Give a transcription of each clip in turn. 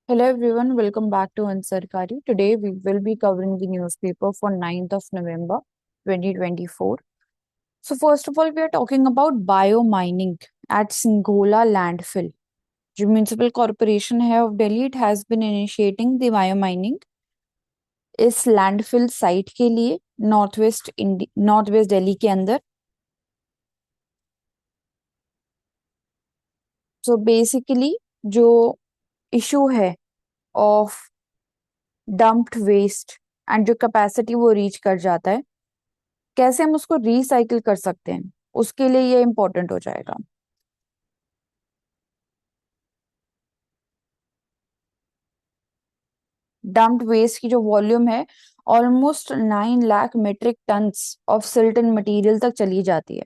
Hello everyone, welcome back to Ansarkari. Today we will be covering the newspaper for 9th of November 2024. So first of all, we are talking about biomining at Singola landfill. जो municipal corporation है of Delhi, it has been initiating the biomining इस landfill site के लिए north west Delhi के अंदर. So basically जो issue है of dumped waste and जो कैपेसिटी वो रीच कर जाता है, कैसे हम उसको रिसाइकिल कर सकते हैं, उसके लिए ये इंपॉर्टेंट हो जाएगा. डम्प्ड वेस्ट की जो वॉल्यूम है almost 9 lakh metric tons of silt and material तक चली जाती है.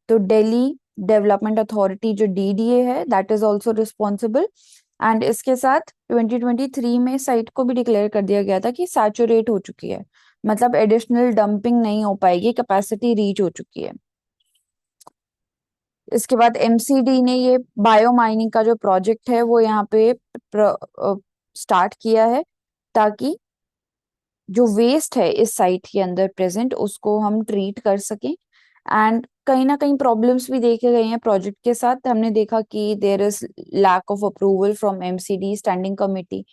तो दिल्ली डेवलपमेंट अथॉरिटी जो डीडीए है that is also responsible. And इसके साथ 2023 में साइट को भी डिक्लेयर कर दिया गया था कि सैचुरेट हो चुकी है, मतलब एडिशनल डंपिंग नहीं हो पाएगी, कैपेसिटी रीच हो चुकी है. इसके बाद एमसीडी ने ये बायो माइनिंग का जो प्रोजेक्ट है वो यहाँ पे स्टार्ट किया है, ताकि जो वेस्ट है इस साइट के अंदर प्रेजेंट उसको हम ट्रीट कर सकें. एंड कहीं ना कहीं प्रॉब्लम्स भी देखे गए हैं प्रोजेक्ट के साथ. हमने देखा कि there is lack of approval from MCD standing committee.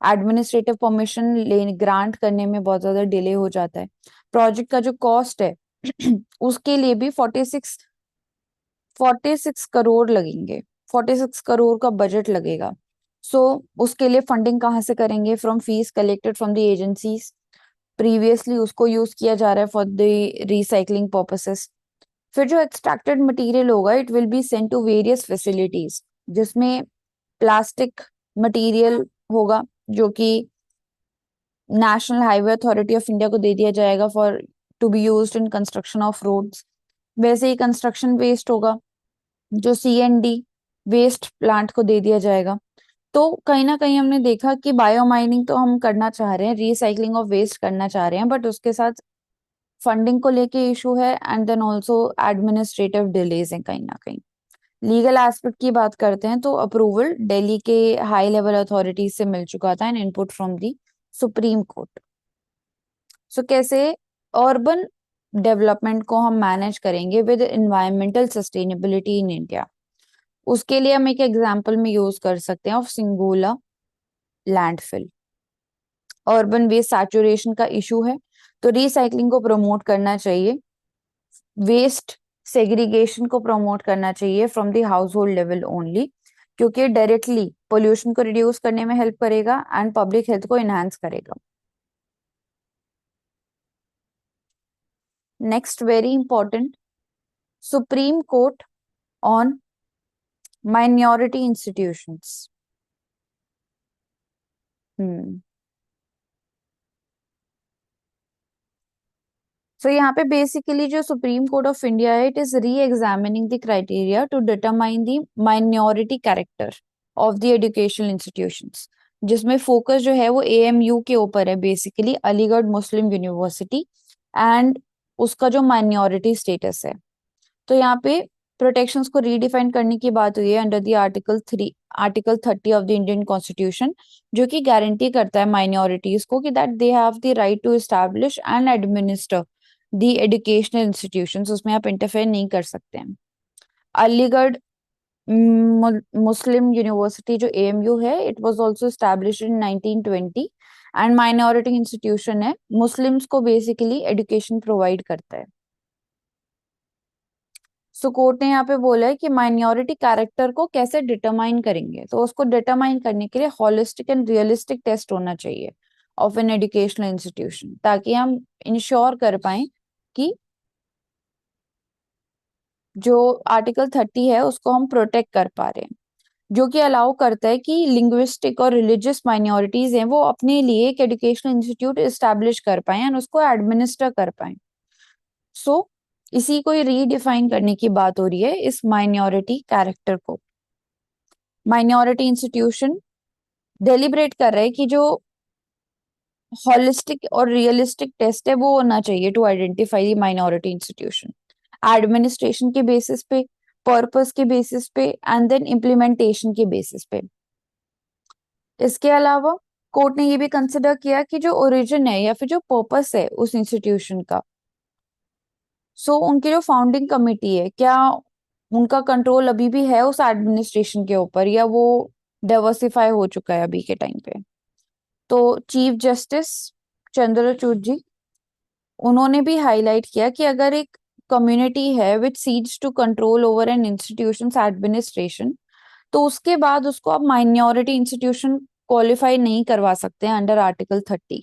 Administrative permission ले ग्रांट करने में बहुत ज्यादा डिले हो जाता है. प्रोजेक्ट का जो कॉस्ट है उसके लिए भी 46 करोड़ लगेंगे. 46 करोड़ का बजट लगेगा. सो उसके लिए फंडिंग कहाँ से करेंगे? From fees collected from the agencies. Previously उसको यूज किया जा रहा है फॉर द रिसाइकलिंग पर्पसेस. फिर जो एक्सट्रैक्टेड मटेरियल होगा it will be sent to various facilities, जिसमें प्लास्टिक मटेरियल होगा जो कि national highway authority of India को दे दिया जाएगा for to be used in construction of roads. वैसे ही कंस्ट्रक्शन वेस्ट होगा जो सीएनडी वेस्ट प्लांट को दे दिया जाएगा. तो कहीं ना कहीं हमने देखा कि बायो माइनिंग तो हम करना चाह रहे हैं, रिसाइकलिंग ऑफ वेस्ट करना चाह रहे हैं, बट उसके साथ फंडिंग को लेके इशू है and then also administrative delays है कहीं ना कहीं. लीगल एस्पेक्ट की बात करते हैं तो अप्रूवल दिल्ली के हाई लेवल अथॉरिटीज से मिल चुका था and input from the Supreme Court. So कैसे अर्बन डेवलपमेंट को हम मैनेज करेंगे with environmental sustainability in India, उसके लिए हम एक एग्जाम्पल में यूज कर सकते हैं ऑफ सिंगोला लैंडफिल. अर्बन वेस्ट सैचुरेशन का इशू है, तो रिसाइकलिंग को प्रमोट करना चाहिए, वेस्ट सेग्रीगेशन को प्रमोट करना चाहिए from the household level only, क्योंकि डायरेक्टली पोल्यूशन को रिड्यूस करने में हेल्प करेगा एंड पब्लिक हेल्थ को एनहांस करेगा. Next very important, Supreme Court on minority institutions. So यहाँ पे बेसिकली जो सुप्रीम कोर्ट ऑफ इंडिया है it is re examining the criteria to determine the minority character of the educational institutions, जिसमें focus जो है वो AMU के ऊपर है, basically Aligarh Muslim university, and उसका जो माइनॉरिटी स्टेटस है. तो यहाँ पे प्रोटेक्शंस को रीडिफाइन करने की बात हुई है under the article 30 of the Indian constitution, जो कि गारंटी करता है माइनॉरिटीज को कि that they have the right to establish and administer the educational institutions. उसमें आप इंटरफेयर नहीं कर सकते हैं. अलीगढ़ मुस्लिम यूनिवर्सिटी जो एएमयू है it was also established in 1920 and minority institution है, मुस्लिम्स को बेसिकली एजुकेशन प्रोवाइड करता है. सो कोर्ट ने यहाँ पे बोला है कि माइनॉरिटी कैरेक्टर को कैसे डिटरमाइन करेंगे, तो उसको डिटरमाइन करने के लिए हॉलिस्टिक एंड रियलिस्टिक टेस्ट होना चाहिए ऑफ एन एजुकेशनल इंस्टीट्यूशन, ताकि हम इंश्योर कर पाए कि जो आर्टिकल 30 है उसको हम प्रोटेक्ट कर पा रहे हैं, जो कि अलाउ करता है कि लिंग्विस्टिक और रिलीजियस माइनॉरिटीज हैं वो अपने लिए एक एजुकेशनल इंस्टीट्यूट एस्टैब्लिश कर पाए एंड उसको एडमिनिस्टर कर पाए. सो इसी को रीडिफाइन करने की बात हो रही है इस माइनॉरिटी कैरेक्टर को. माइनॉरिटी इंस्टीट्यूशन डेलिब्रेट कर रहे हैं कि जो हॉलिस्टिक और रियलिस्टिक टेस्ट है वो होना चाहिए to identify the minority institution, administration के बेसिस पे, पर्पस के बेसिस पे एंड देन इम्प्लीमेंटेशन के बेसिस पे. इसके अलावा कोर्ट ने ये भी कंसिडर किया कि जो ओरिजिन है या फिर जो पर्पस है उस इंस्टीट्यूशन का, सो उनकी जो फाउंडिंग कमेटी है, क्या उनका कंट्रोल अभी भी है उस एडमिनिस्ट्रेशन के ऊपर, या वो डाइवर्सिफाई हो चुका है अभी के टाइम पे। तो चीफ जस्टिस चंद्रचूड़ जी, उन्होंने भी हाईलाइट किया कि अगर एक कम्युनिटी है which cedes to control over an institution administration, तो उसके बाद उसको आप माइनॉरिटी इंस्टीट्यूशन क्वालिफाई नहीं करवा सकते हैं अंडर आर्टिकल 30।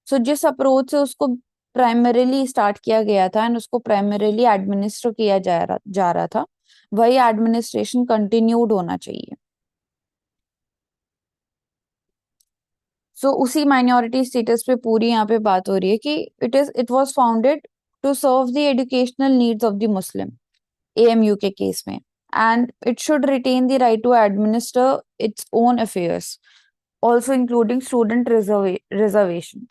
सो जिस अप्रोच से उसको प्राइमरीली स्टार्ट किया गया था एंड उसको प्राइमरीली एडमिनिस्टर किया जा रहा था, वही एडमिनिस्ट्रेशन कंटिन्यूड होना चाहिए। सो उसी माइनॉरिटी स्टेटस पे पूरी यहाँ पे बात हो रही है कि it was founded to serve the educational needs of the Muslim, AMU के केस में, and it should retain the right to administer its own affairs, also including student reservation.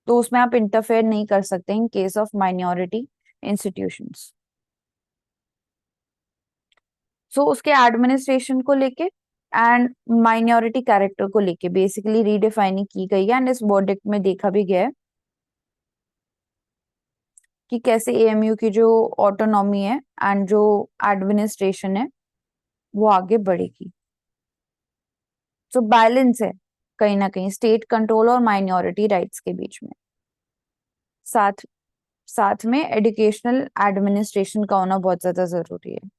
तो उसमें आप इंटरफेयर नहीं कर सकते in case of minority institutions. So उसके administration को लेके एंड माइनॉरिटी कैरेक्टर को लेके बेसिकली रीडिफाइनिंग की गई है, एंड इस वर्डिक्ट में देखा भी गया है कि कैसे एएमयू की जो ऑटोनॉमी है एंड जो एडमिनिस्ट्रेशन है वो आगे बढ़ेगी। सो बैलेंस है कहीं ना कहीं स्टेट कंट्रोल और माइनॉरिटी राइट्स के बीच में, साथ साथ में एजुकेशनल एडमिनिस्ट्रेशन का होना बहुत ज्यादा जरूरी है।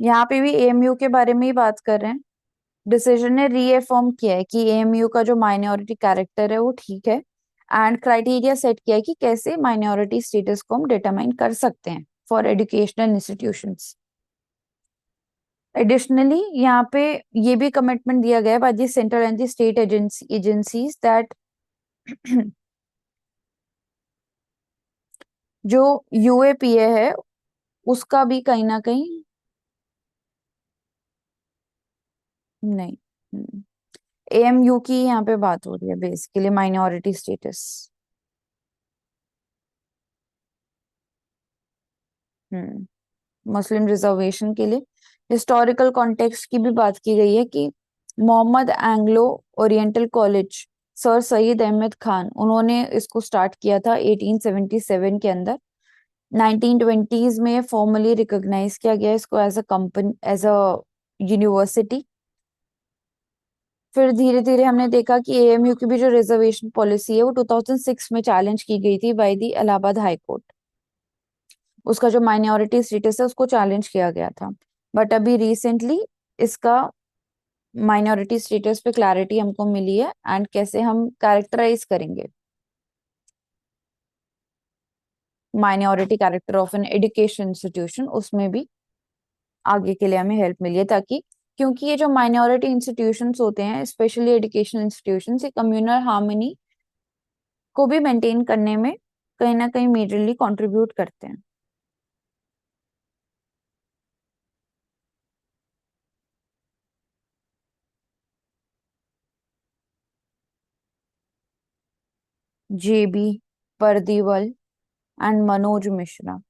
यहाँ पे भी एएमयू के बारे में ही बात कर रहे हैं। डिसीजन ने रीअफर्म किया है कि एएमयू का जो माइनॉरिटी कैरेक्टर है वो ठीक है, एंड क्राइटेरिया सेट किया है कि कैसे माइनॉरिटी स्टेटस को हम डिटरमाइन कर सकते हैं फॉर एजुकेशनल इंस्टीट्यूशंस। एडिशनली यहाँ पे ये भी कमिटमेंट दिया गया है by the central and the state agencies that जो यूएपीए है उसका भी कहीं ना कहीं नहीं, एएमयू की यहाँ पे बात हो रही है बेसिकली माइनॉरिटी स्टेटस। मुस्लिम रिजर्वेशन के लिए हिस्टोरिकल कॉन्टेक्स्ट की भी बात की गई है कि Mohammad Anglo Oriental college, sir Syed Ahmad Khan, उन्होंने इसको स्टार्ट किया था 1877 के अंदर। 1920s में फॉर्मली रिकॉग्नाइज किया गया इसको as a company, as a university. फिर धीरे धीरे हमने देखा कि एएमयू की भी जो रिजर्वेशन पॉलिसी है वो 2006 में चैलेंज की गई थी by the Allahabad high court. उसका जो माइनॉरिटी स्टेटस है उसको चैलेंज किया गया था, बट अभी रिसेंटली इसका माइनॉरिटी स्टेटस पे क्लैरिटी हमको मिली है, एंड कैसे हम कैरेक्टराइज करेंगे minority character of an education institution, उसमें भी आगे के लिए हमें हेल्प मिली है। ताकि क्योंकि ये जो माइनॉरिटी इंस्टीट्यूशंस होते हैं स्पेशली एजुकेशन इंस्टीट्यूशंस, ये कम्युनल हार्मनी को भी मेंटेन करने में कहीं ना कहीं मेजरली कंट्रीब्यूट करते हैं। जेबी परदीवल एंड मनोज मिश्रा।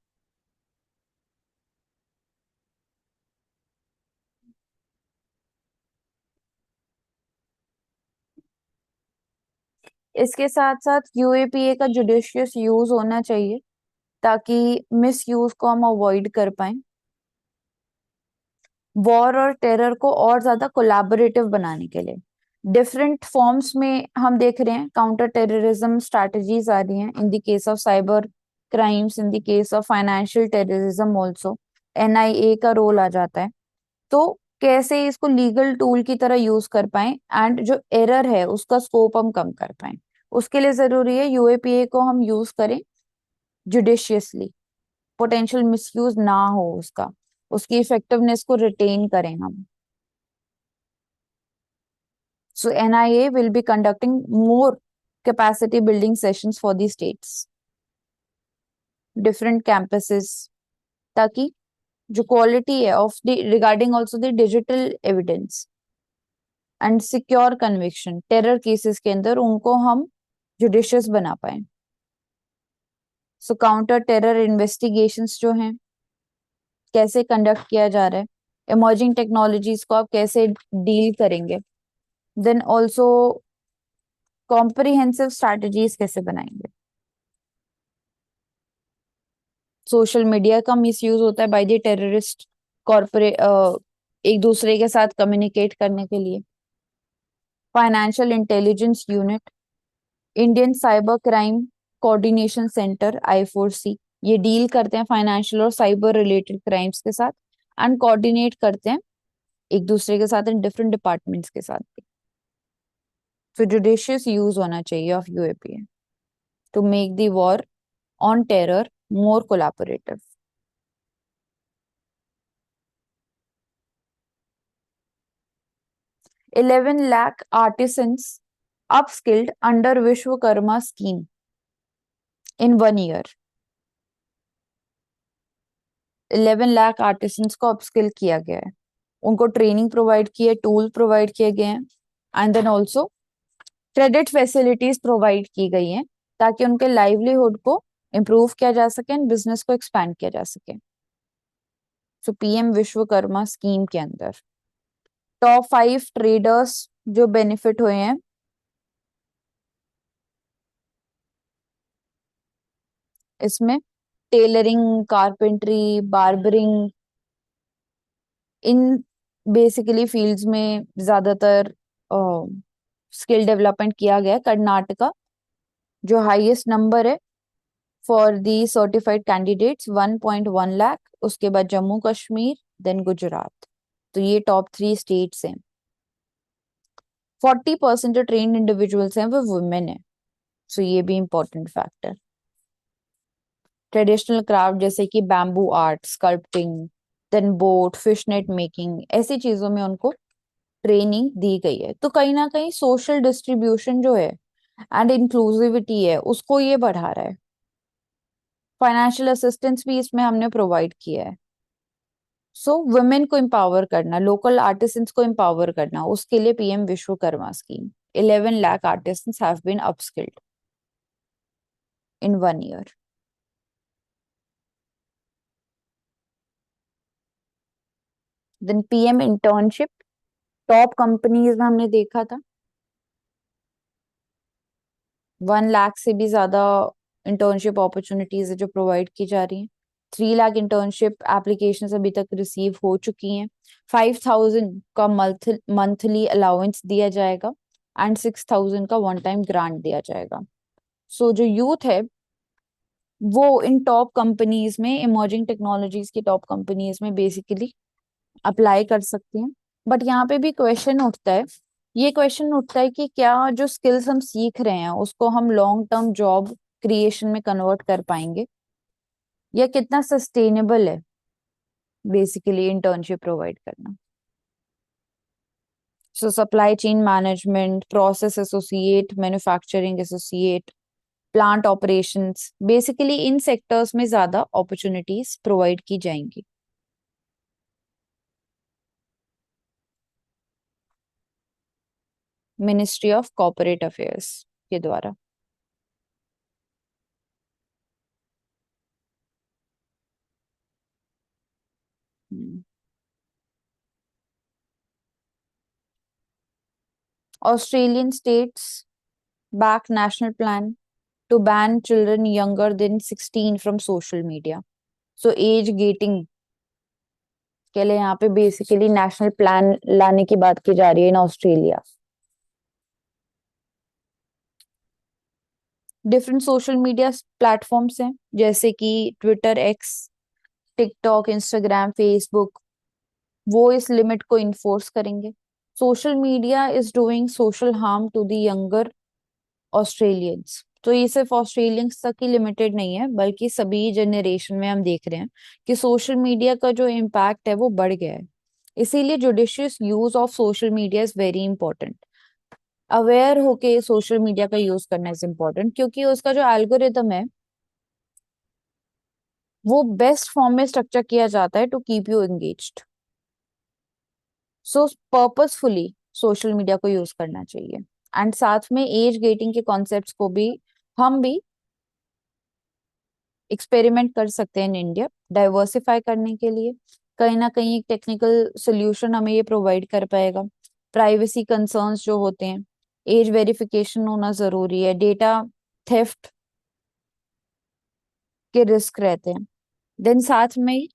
इसके साथ साथ यूएपीए का जुडिशियस यूज होना चाहिए ताकि मिस यूज को हम अवॉइड कर पाए, वॉर और टेरर को और ज्यादा कोलैबोरेटिव बनाने के लिए। डिफरेंट फॉर्म्स में हम देख रहे हैं काउंटर टेररिज्म स्ट्रैटेजीज आ रही हैं इन the case of cyber crimes, in the case of financial terrorism also NIA का रोल आ जाता है। तो कैसे इसको लीगल टूल की तरह यूज कर पाए एंड जो एरर है उसका स्कोप हम कम कर पाए, उसके लिए जरूरी है यूएपीए को हम यूज करें जुडिशियसली, पोटेंशियल मिसयूज ना हो उसका, उसकी इफेक्टिवनेस को रिटेन करें हम। So NIA will be conducting more capacity building sessions for the states, different campuses, ताकि जो क्वालिटी है of the regarding also the digital evidence and secure conviction terror cases के अंदर उनको हम जुडिशियस बना पाए। सो काउंटर टेरर इन्वेस्टिगेशंस जो हैं कैसे कंडक्ट किया जा रहा है, इमर्जिंग टेक्नोलॉजीज को आप कैसे डील करेंगे, देन ऑल्सो कॉम्प्रिहेंसिव स्ट्रैटेजीज कैसे बनाएंगे। सोशल मीडिया का मिसयूज होता है बाय द टेररिस्ट कॉर्पोरेट एक दूसरे के साथ कम्युनिकेट करने के लिए। Financial intelligence unit, Indian cyber crime coordination centre I4C, ये डील करते हैं फाइनेंशियल और साइबर रिलेटेड क्राइम्स के साथ एंड कोऑर्डिनेट करते हैं एक दूसरे के साथ इन डिफरेंट डिपार्टमेंट्स के साथ भी। तो जुडिशियस यूज होना चाहिए of UAPA to make the war on terror more collaborative. 11 lakh artisans upskilled under Vishwakarma scheme in 1 year। 11 lakh artisans को अपस्किल किया गया है, उनको ट्रेनिंग प्रोवाइड की है, टूल प्रोवाइड किए गए हैं and then also credit facilities provide की गई हैं ताकि उनके लाइवलीहुड को इम्प्रूव किया जा सके एंड बिजनेस को एक्सपैंड किया जा सके। सो PM विश्वकर्मा स्कीम के अंदर टॉप 5 ट्रेडर्स जो बेनिफिट हुए हैं, इसमें tailoring, carpentry, barbering, in basically fields में ज्यादातर स्किल डेवलपमेंट किया गया है। कर्नाटका जो हाईएस्ट नंबर है for the certified candidates 1.1 lakh, उसके बाद जम्मू कश्मीर, देन गुजरात। तो ये टॉप 3 स्टेट्स हैं। 40% जो ट्रेन्ड इंडिविजुअल्स हैं वो वुमेन है, सो ये भी इंपॉर्टेंट फैक्टर। ट्रेडिशनल क्राफ्ट जैसे कि bamboo art, sculpting, then boat, fish net making, ऐसी चीजों में उनको ट्रेनिंग दी गई है। तो कहीं ना कहीं सोशल डिस्ट्रीब्यूशन जो है एंड इंक्लूसिविटी है उसको ये बढ़ा रहा है। फाइनेंशियल असिस्टेंस भी इसमें हमने प्रोवाइड किया है। सो वुमेन को एम्पावर करना, लोकल आर्टिसंस को एम्पावर करना, उसके लिए PM Vishwakarma scheme 11 lakh artisans have been upskilled in 1 year। Then PM internship, top companies में हमने देखा था 1 लाख से भी ज्यादा इंटर्नशिप अपॉर्चुनिटीज है जो प्रोवाइड की जा रही हैं। 3 लाख इंटर्नशिप एप्लीकेशन अभी तक रिसीव हो चुकी हैं। 5,000 का मंथली अलाउंस दिया जाएगा एंड 6,000 का वन टाइम ग्रांट दिया जाएगा। सो जो यूथ है वो इन टॉप कंपनीज में, इमर्जिंग टेक्नोलॉजीज की टॉप कंपनीज में बेसिकली अप्लाई कर सकते हैं। बट यहाँ पे भी क्वेश्चन उठता है, ये क्वेश्चन उठता है कि क्या जो स्किल्स हम सीख रहे हैं उसको हम लॉन्ग टर्म जॉब क्रिएशन में कन्वर्ट कर पाएंगे, या कितना सस्टेनेबल है बेसिकली इंटर्नशिप प्रोवाइड करना। So supply chain management, process associate, manufacturing associate, plant operations, basically इन सेक्टर्स में ज्यादा अपॉर्चुनिटीज प्रोवाइड की जाएंगी। मिनिस्ट्री ऑफ कॉर्पोरेट अफेयर्स के द्वारा। Australian states back national plan to ban children younger than 16 from social media। So age gating के लिए यहाँ पे बेसिकली नेशनल प्लान लाने की बात की जा रही है in Australia. Different social media platforms हैं जैसे कि Twitter, X, TikTok, Instagram, Facebook, वो इस लिमिट को इन्फोर्स करेंगे। Social media is doing social harm to the younger Australians. तो ये सिर्फ ऑस्ट्रेलियंस तक ही लिमिटेड नहीं है बल्कि सभी जनरेशन में हम देख रहे हैं कि सोशल मीडिया का जो इम्पैक्ट है वो बढ़ गया है। इसीलिए judicious use of social media is very important. Aware होके सोशल मीडिया का यूज करना इज इम्पोर्टेंट क्योंकि उसका जो एल्गोरिदम है वो बेस्ट फॉर्म में स्ट्रक्चर किया जाता है to keep you engaged. So purposefully social media को यूज करना चाहिए। एंड साथ में एज गेटिंग के कॉन्सेप्ट्स को भी हम भी एक्सपेरिमेंट कर सकते हैं इन इंडिया डाइवर्सिफाई करने के लिए। कहीं ना कहीं एक टेक्निकल सोल्यूशन हमें ये प्रोवाइड कर पाएगा। प्राइवेसी कंसर्न्स जो होते हैं, एज वेरिफिकेशन होना जरूरी है, डेटा थेफ्ट के रिस्क रहते हैं। देन साथ में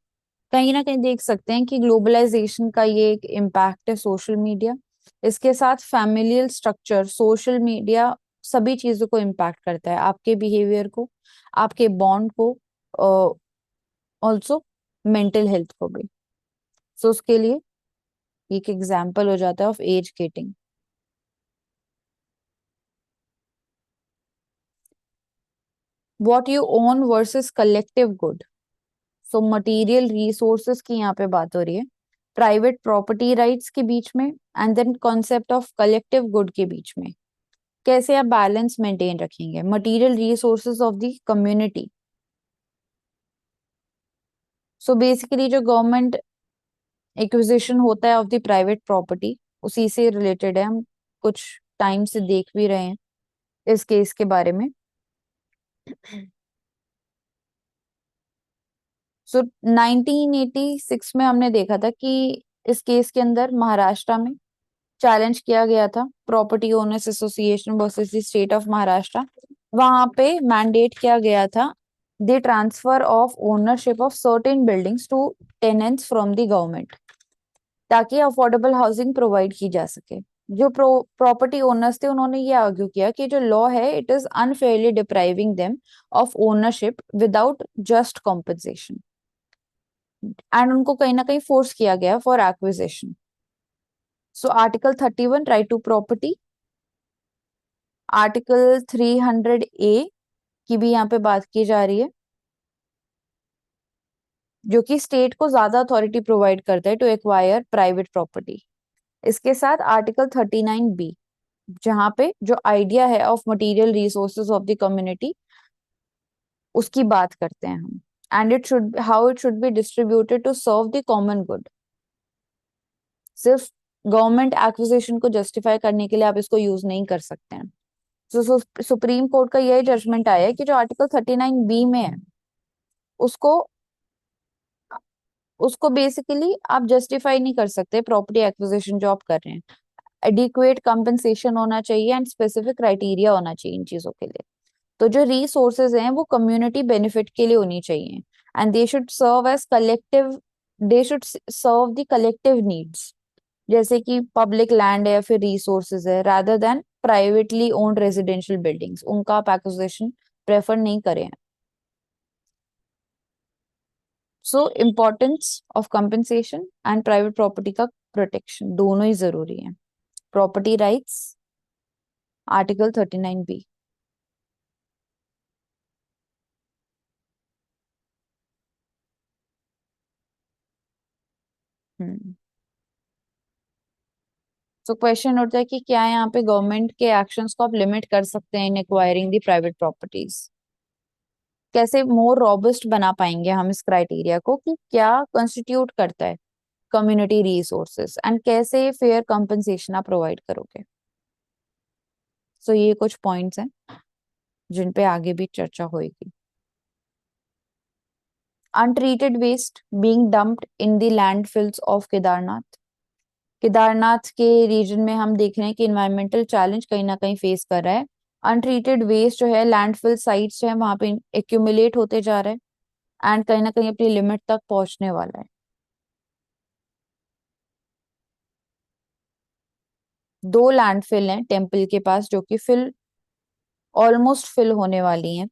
कहीं ना कहीं देख सकते हैं कि ग्लोबलाइजेशन का ये एक इम्पैक्ट है सोशल मीडिया। इसके साथ फैमिलियल स्ट्रक्चर, सोशल मीडिया सभी चीजों को इम्पैक्ट करता है, आपके बिहेवियर को, आपके बॉन्ड को, ऑल्सो मेंटल हेल्थ को भी। सो उसके लिए एक एग्जाम्पल हो जाता है of age getting. What you own versus collective good. So material resources की यहाँ पे बात हो रही है, प्राइवेट प्रॉपर्टी राइट्स के बीच में and then concept of collective good के बीच में कैसे आप बैलेंस मेंटेन रखेंगे। Material resources of the community, so basically जो गवर्नमेंट एक्विजिशन होता है ऑफ द प्राइवेट प्रॉपर्टी, उसी से रिलेटेड है, हम कुछ टाइम से देख भी रहे हैं इस केस के बारे में। सो 1986 में हमने देखा था कि इस केस के अंदर महाराष्ट्र में चैलेंज किया गया था, property owners association versus the state of Maharashtra. वहां पे मैंडेट किया गया था the transfer of ownership of certain buildings to tenants from the government, ताकि अफोर्डेबल हाउसिंग प्रोवाइड की जा सके। जो प्रॉपर्टी ओनर्स थे उन्होंने ये आर्ग्यू किया कि जो लॉ है it is unfairly depriving them of ownership without just compensation, and उनको कहीं ना कहीं फोर्स किया गया for acquisition. So article 31 right to property, article 300A की भी यहाँ पे बात की जा रही है, जो कि स्टेट को ज्यादा अथॉरिटी प्रोवाइड करता है टू एक्वायर प्राइवेट प्रॉपर्टी। इसके साथ आर्टिकल 39B, जहाँ पे जो आइडिया है of material resources of the community उसकी बात करते हैं हम, and it should how it should be distributed to serve the common good. सिर्फ गवर्नमेंट एक्विजिशन को जस्टिफाई करने के लिए आप इसको यूज नहीं कर सकते हैं। तो सुप्रीम कोर्ट का यही जजमेंट आया है कि जो आर्टिकल 39B में है उसको उसको बेसिकली आप जस्टिफाई नहीं कर सकते प्रॉपर्टी एक्विजिशन जो आप कर रहे हैं। एडिक्वेट कंपनसेशन होना चाहिए एंड स्पेसिफिक क्राइटेरिया होना चाहिए इन चीजों के लिए। तो जो रिसोर्सेज हैं वो कम्युनिटी बेनिफिट के लिए होनी चाहिए, and they should serve as collective, they should serve the collective needs, जैसे कि पब्लिक लैंड है या फिर रिसोर्सेज है, rather than privately owned residential buildings, उनका आप एक्विजिशन प्रेफर नहीं करें। So importance of compensation and private property का प्रोटेक्शन दोनों ही जरूरी है। Property rights, article 39B। Hmm. तो क्वेश्चन उठता है कि क्या यहाँ पे गवर्नमेंट के एक्शंस को आप लिमिट कर सकते हैं इन एक्वायरिंग दी प्राइवेट प्रॉपर्टीज। कैसे मोर रोबस्ट बना पाएंगे हम इस क्राइटेरिया को कि क्या कंस्टिट्यूट करता है कम्युनिटी रिसोर्सेस, एंड कैसे फेयर कंपनसेशन आप प्रोवाइड करोगे। सो ये कुछ पॉइंट्स हैं जिन पे आगे भी चर्चा होगी। Untreated waste being dumped in the landfills of Kedarnath. Kedarnath के रीजन में हम देख रहे हैं कि इन्वायरमेंटल चैलेंज कहीं ना कहीं फेस कर रहा है। अनट्रीटेड वेस्ट जो है लैंडफिल साइट्स जो है वहां पे एक्यूमुलेट होते जा रहा है एंड कहीं ना कहीं अपनी लिमिट तक पहुंचने वाला है। दो लैंडफिल हैं टेम्पल के पास जो कि फिल ऑलमोस्ट फिल होने वाली हैं।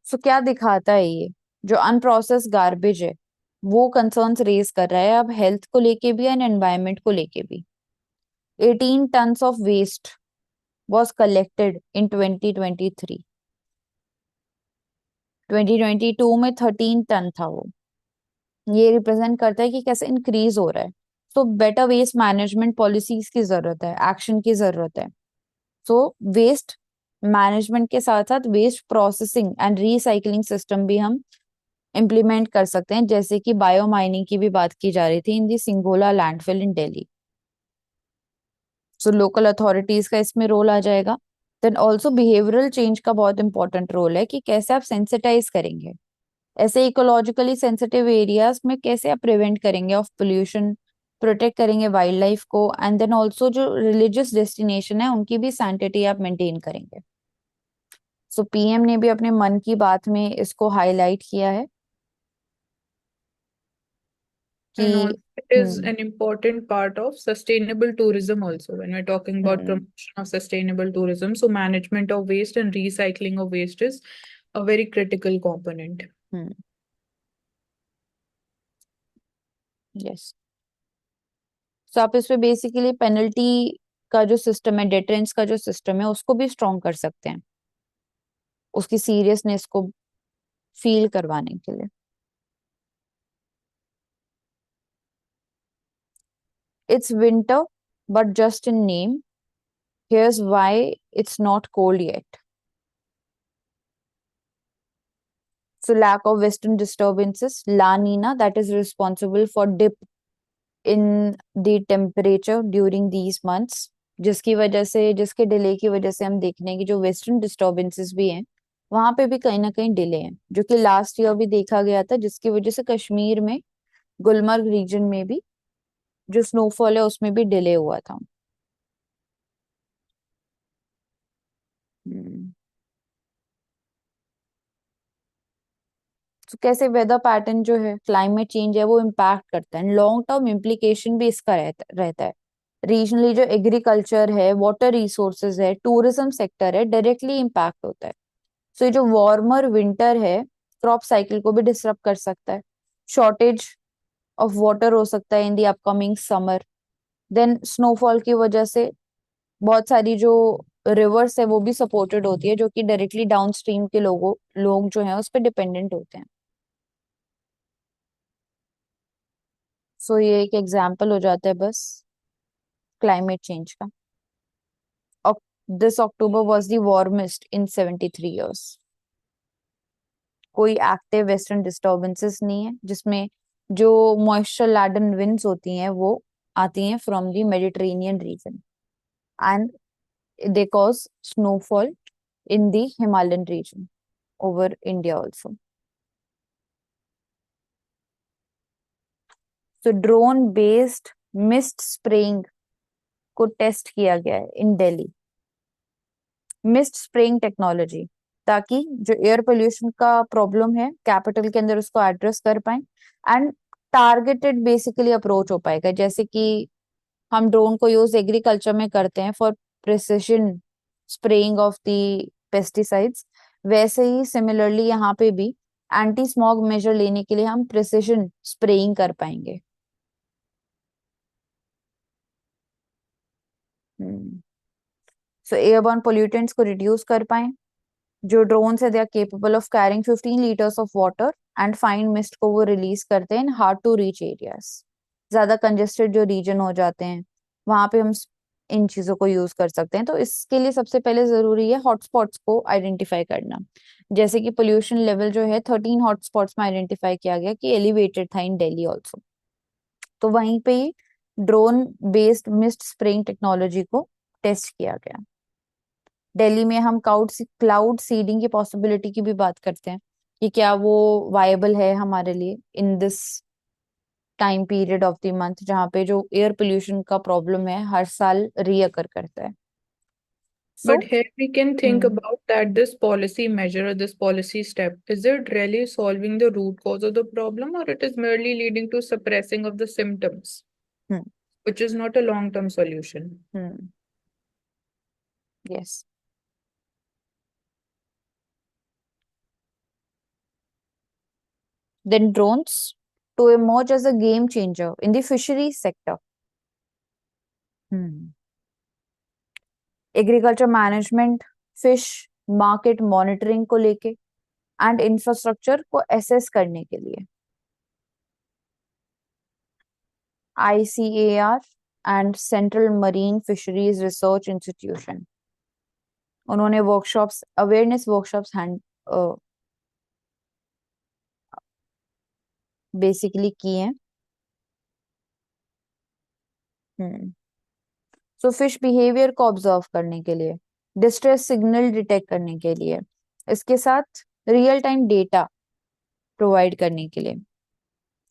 सो क्या दिखाता है ये, जो अनप्रोसेस गार्बेज है वो कंसर्न्स रेज कर रहा है अब हेल्थ को लेके भी एंड एनवायरमेंट को लेके भी। 18 tons of waste was collected in 2023। 2022 में 13 टन था वो। ये रिप्रेजेंट करता है कि कैसे इंक्रीज हो रहा है। So better waste management policies की जरूरत है, एक्शन की जरूरत है। सो वेस्ट मैनेजमेंट के साथ साथ waste processing and recycling system भी हम इम्प्लीमेंट कर सकते हैं, जैसे कि बायो माइनिंग की भी बात की जा रही थी इन दी सिंगोला लैंडफिल इन दिल्ली। सो लोकल अथॉरिटीज का इसमें रोल आ जाएगा। देन ऑल्सो बिहेवियरल चेंज का बहुत इंपॉर्टेंट रोल है कि कैसे आप सेंसिटाइज करेंगे ऐसे इकोलॉजिकली सेंसिटिव एरियाज में, कैसे आप प्रिवेंट करेंगे ऑफ पोल्यूशन, प्रोटेक्ट करेंगे वाइल्ड लाइफ को, एंड देन ऑल्सो जो रिलीजियस डेस्टिनेशन है उनकी भी सैंक्टिटी आप मेंटेन करेंगे। सो पीएम ने भी अपने मन की बात में इसको हाईलाइट किया है And कि also, it is hmm an important part of sustainable tourism also when we're talking about hmm promotion of sustainable tourism. So management of waste and recycling of waste is a very critical component. Hmm yes. So आप इस पे basically penalty का जो system है, deterrence का जो system है, उसको भी स्ट्रॉन्ग कर सकते हैं उसकी सीरियसनेस को फील करवाने के लिए। It's winter but just in name, here's why it's not cold yet. So lack of western disturbances, La Nina, that is responsible for dip in the temperature during these months, जिसकी वजह से, जिसके delay की वजह से हम देख रहे हैं कि जो वेस्टर्न डिस्टर्बेंसेस भी हैं वहां पे भी कहीं ना कहीं डिले हैं, जो कि लास्ट ईयर भी देखा गया था, जिसकी वजह से कश्मीर में गुलमर्ग रीजन में भी जो स्नोफॉल है उसमें भी डिले हुआ था। हम्म। तो कैसे वेदर पैटर्न जो है, क्लाइमेट चेंज है, वो इम्पैक्ट करता है, लॉन्ग टर्म इम्प्लीकेशन भी इसका रहता है। रीजनली जो एग्रीकल्चर है, वाटर रिसोर्सेज है, टूरिज्म सेक्टर है, डायरेक्टली इम्पैक्ट होता है। सो ये जो वार्मर विंटर है क्रॉप साइकिल को भी डिसरप्ट कर सकता है, शॉर्टेज ऑफ वाटर हो सकता है in the upcoming summer. Then snowfall की वजह से बहुत सारी जो रिवर्स है वो भी सपोर्टेड होती है, जो कि डायरेक्टली डाउन स्ट्रीम के लोग जो है उस पर डिपेंडेंट होते हैं। सो ये एक एग्जाम्पल हो जाता है बस क्लाइमेट चेंज का। This October was the warmest in 73 years। कोई एक्टिव वेस्टर्न डिस्टर्बेंसेस नहीं है, जिसमें जो मॉइस्चर लैडन विंड्स होती हैं वो आती हैं from the Mediterranean region, and they cause snowfall in the Himalayan region over India also. तो ड्रोन बेस्ड मिस्ट स्प्रेइंग को टेस्ट किया गया है in Delhi, mist spraying technology, ताकि जो एयर पोल्यूशन का प्रॉब्लम है कैपिटल के अंदर उसको एड्रेस कर पाए, एंड टारगेटेड बेसिकली अप्रोच हो पाएगा। जैसे कि हम ड्रोन को यूज एग्रीकल्चर में करते हैं for precision spraying of the pesticides, वैसे ही सिमिलरली यहाँ पे भी एंटी स्मॉग मेजर लेने के लिए हम प्रिसिशन स्प्रेइंग कर पाएंगे। सो एयरबॉर्न पोल्यूटेंट्स को रिड्यूस कर पाए। जो ड्रोन्स है they are capable of carrying 15 litres of water and fine mist को वो रिलीज करते हैं in hard to reach areas. ज्यादा कंजेस्टेड जो रीजन हो जाते हैं वहां पे हम इन चीजों को यूज कर सकते हैं। तो इसके लिए सबसे पहले जरूरी है हॉटस्पॉट्स को आइडेंटिफाई करना। जैसे कि पोल्यूशन लेवल जो है 13 हॉटस्पॉट्स में आइडेंटिफाई किया गया कि एलिवेटेड था इन दिल्ली ऑल्सो। तो वहीं पे ही drone based mist spraying technology को टेस्ट किया गया। दिल्ली में हम क्लाउड सीडिंग की पॉसिबिलिटी की भी बात करते हैं कि क्या वो वायबल है हमारे लिए in this time period of the month, जहाँ पे जो एयर पोल्यूशन का प्रॉब्लम है हर साल रीअकर करता है। सो But here we can think about that this policy measure or this policy step, is it really solving the root cause of the problem or it is merely leading to suppressing of the symptoms, which is not a long-term solution? Yes. Then drones to emerge as a game changer in the fisheries sector। Agriculture management, fish market monitoring को लेके, and infrastructure को assess करने के लिए। ICAR and central marine fisheries research institution, उन्होंने workshops, awareness workshops hand basically की हैं। So fish behaviour को ऑब्जर्व करने के लिए, डिस्ट्रेस सिग्नल डिटेक्ट करने के लिए, इसके साथ रियल टाइम डेटा प्रोवाइड करने के लिए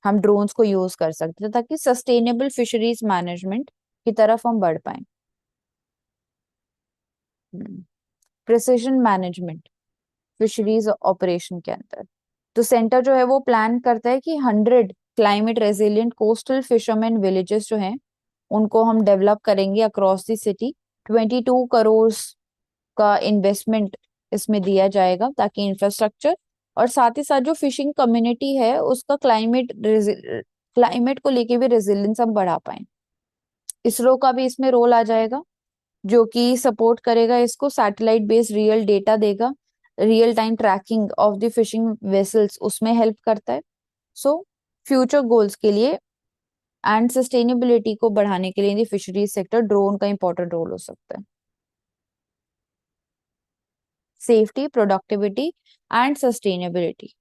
हम ड्रोन्स को यूज कर सकते हैं, ताकि सस्टेनेबल फिशरीज मैनेजमेंट की तरफ हम बढ़ पाए। प्रिसिजन मैनेजमेंट फिशरीज ऑपरेशन के अंदर, तो सेंटर जो है वो प्लान करता है कि 100 climate resilient coastal fisherman villages जो हैं उनको हम डेवलप करेंगे अक्रॉस द सिटी। 22 करोड़ का इन्वेस्टमेंट इसमें दिया जाएगा, ताकि इंफ्रास्ट्रक्चर और साथ ही साथ जो फिशिंग कम्युनिटी है उसका क्लाइमेट को लेके भी रेजिलियंस हम बढ़ा पाए। इसरो का भी इसमें रोल आ जाएगा, जो कि सपोर्ट करेगा इसको, सैटेलाइट बेस्ड रियल डेटा देगा, real time tracking of the fishing vessels उसमें हेल्प करता है। सो फ्यूचर गोल्स के लिए एंड सस्टेनेबिलिटी को बढ़ाने के लिए फिशरीज सेक्टर ड्रोन का इंपॉर्टेंट रोल हो सकता है। Safety, productivity and sustainability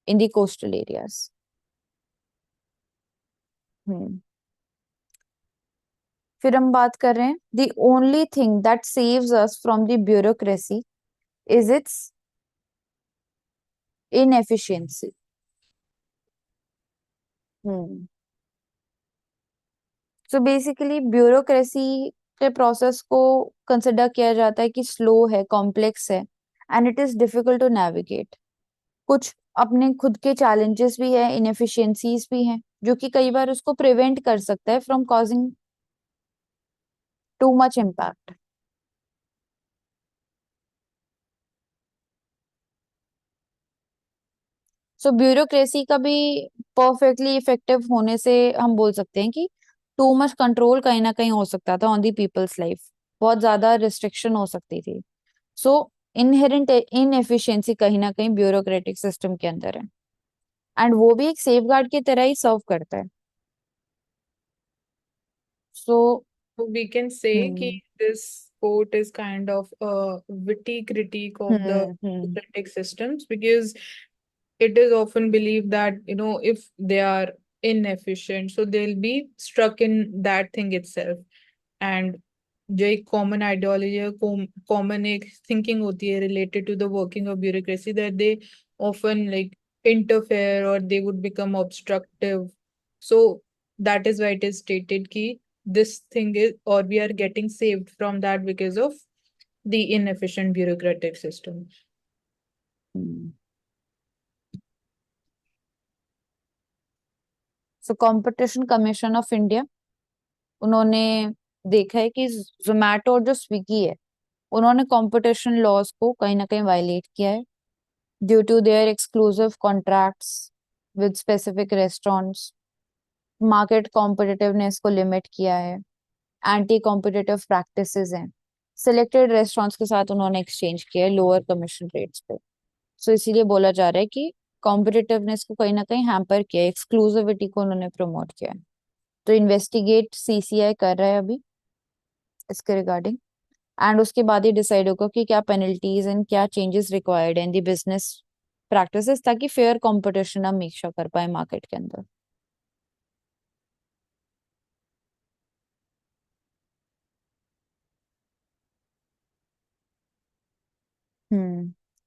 in the coastal areas. फिर हम बात कर रहे हैं, the only thing that saves us from the bureaucracy is its inefficiency. Hmm so basically bureaucracy के प्रोसेस को कंसिडर किया जाता है कि स्लो है, कॉम्प्लेक्स है and it is difficult to navigate. कुछ अपने खुद के चैलेंजेस भी है, इनएफिशिएंसीज भी हैं, जो कि कई बार उसको प्रिवेंट कर सकता है from causing too much impact. So bureaucracy का भी परफेक्टली इफेक्टिव होने से हम बोल सकते हैं कि टू मच कंट्रोल कहीं ना कहीं हो सकता था ऑन दी पीपल्स लाइफ, बहुत ज्यादा रिस्ट्रिक्शन हो सकती थी। सो इनहेरेंट इनएफिशिएंसी कहीं ना कहीं ब्यूरोक्रेटिक सिस्टम के अंदर है, एंड वो भी एक सेफ गार्ड की तरह ही सर्व करता है। सो So we can say कि हम्म this quote is kind of a witty critique of the hmm bureaucratic systems, because it is often believed that, if they are inefficient, so they'll be stuck in that thing itself. And जो एक common ideology है, common एक thinking होती है related to the working of bureaucracy, that they often like interfere or they would become obstructive. So that is why it is stated कि this thing is, or we are getting saved from that because of the inefficient bureaucratic system. So competition commission of India, उन्होंने देखा है कि जोमेटो और जो Swiggy है उन्होंने competition laws को कहीं ना कहीं वायलेट किया है, due to their exclusive contracts with specific restaurants, market competitiveness को लिमिट किया है, एंटी कॉम्पिटिटिव प्रैक्टिसेस हैं, सिलेक्टेड रेस्टोरेंट्स के साथ उन्होंने एक्सचेंज किया है लोअर कमीशन रेट्स पे। सो इसीलिए बोला जा रहा है कि कॉम्पिटिटिवनेस को कहीं ना कहीं हैम्पर किया है, एक्सक्लूसिविटी को उन्होंने प्रमोट किया है। तो इन्वेस्टिगेट सीसीआई कर रहा है अभी इसके रिगार्डिंग, एंड उसके बाद ही डिसाइड होगा कि क्या पेनल्टीज एंड क्या changes required in the business practices, ताकि फेयर कंपटीशन हम मेक श्योर कर पाए मार्केट के अंदर।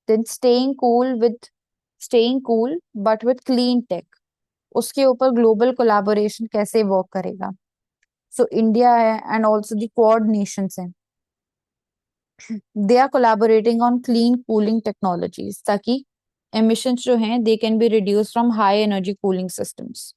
Then staying cool but with clean tech, उसके ऊपर ग्लोबल कोलैबोरेशन कैसे वर्क करेगा। सो इंडिया है and also the Quad nations हैं, they are collaborating on clean cooling technologies, ताकि emissions जो हैं they can be reduce from high energy cooling systems.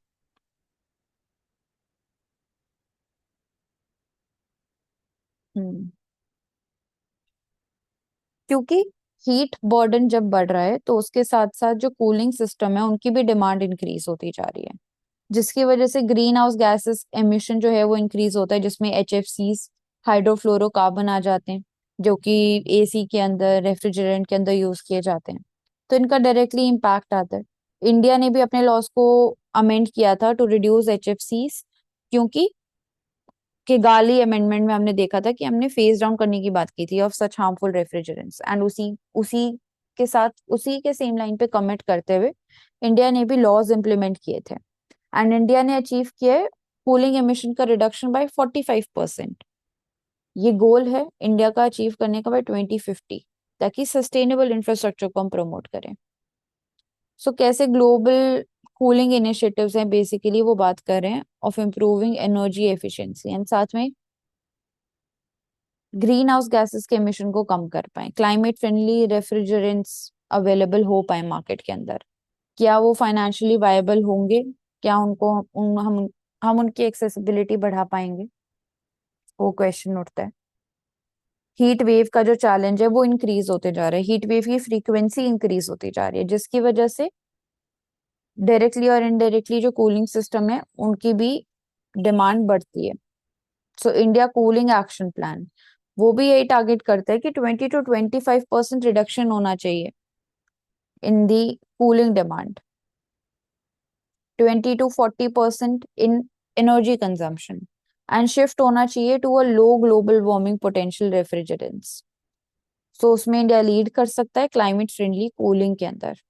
क्योंकि हीट बर्डन जब बढ़ रहा है तो उसके साथ साथ जो कूलिंग सिस्टम है उनकी भी डिमांड इंक्रीज होती जा रही है, जिसकी वजह से ग्रीन हाउस गैसेस एमिशन जो है वो इंक्रीज होता है, जिसमें HFCs, हाइड्रोफ्लोरोकार्बन आ जाते हैं, जो कि एसी के अंदर, रेफ्रिजरेंट के अंदर यूज किए जाते हैं। तो इनका डायरेक्टली इम्पैक्ट आता है। इंडिया ने भी अपने लॉस को अमेंड किया था टू रिड्यूस HFCs, क्योंकि किगाली अमेंडमेंट में हमने देखा था कि हमने फेज डाउन करने की बात की थी of such harmful refrigerants, and उसी उसी के साथ उसी के सेम लाइन पे कमिट करते हुए इंडिया ने भी लॉज इम्प्लीमेंट किए थे, एंड इंडिया ने अचीव किया है कूलिंग एमिशन का रिडक्शन बाय 45%। ये गोल है इंडिया का अचीव करने का बाय 2050, ताकि सस्टेनेबल इंफ्रास्ट्रक्चर को हम प्रमोट करें। सो कैसे ग्लोबल कूलिंग इनिशिएटिव्स हैं, बेसिकली वो बात कर रहे हैं of improving energy efficiency and साथ में ग्रीन हाउस गैसेस के एमिशन को कम कर पाए, क्लाइमेट फ्रेंडली रेफ्रिजरेंट्स अवेलेबल हो पाए मार्केट के अंदर। क्या वो फाइनेंशियली वायबल होंगे? क्या उनको हम उनकी एक्सेसिबिलिटी बढ़ा पाएंगे? वो क्वेश्चन उठता है। हीट वेव का जो चैलेंज है वो इंक्रीज होते जा रहा है, हीट वेव की फ्रीक्वेंसी इंक्रीज होती जा रही है, जिसकी वजह से डायरेक्टली और इनडायरेक्टली जो कूलिंग सिस्टम है उनकी भी डिमांड बढ़ती है। So India cooling action plan वो भी यही टारगेट करता है कि 20 to 25% रिडक्शन होना चाहिए in the cooling demand, 20 to 40% in energy consumption, and shift होना चाहिए to a low global warming potential refrigerants. So उसमें इंडिया लीड कर सकता है क्लाइमेट फ्रेंडली कूलिंग के अंदर।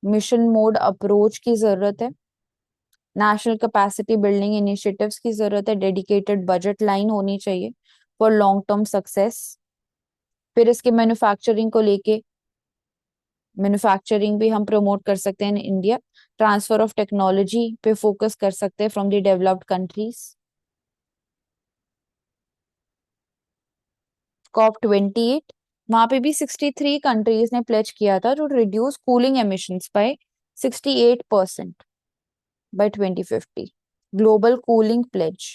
मिशन मोड अप्रोच की जरूरत है, नेशनल कैपेसिटी बिल्डिंग इनिशिएटिव्स की जरूरत है, डेडिकेटेड बजट लाइन होनी चाहिए फॉर लॉन्ग टर्म सक्सेस। फिर इसके मैन्युफैक्चरिंग को लेके, मैन्युफैक्चरिंग भी हम प्रमोट कर सकते हैं in India, transfer of technology पे फोकस कर सकते हैं from the developed countries. COP 28, वहां पे भी 63 कंट्रीज ने प्लेज किया था to reduce cooling emissions by 68% by 2050। Global cooling pledge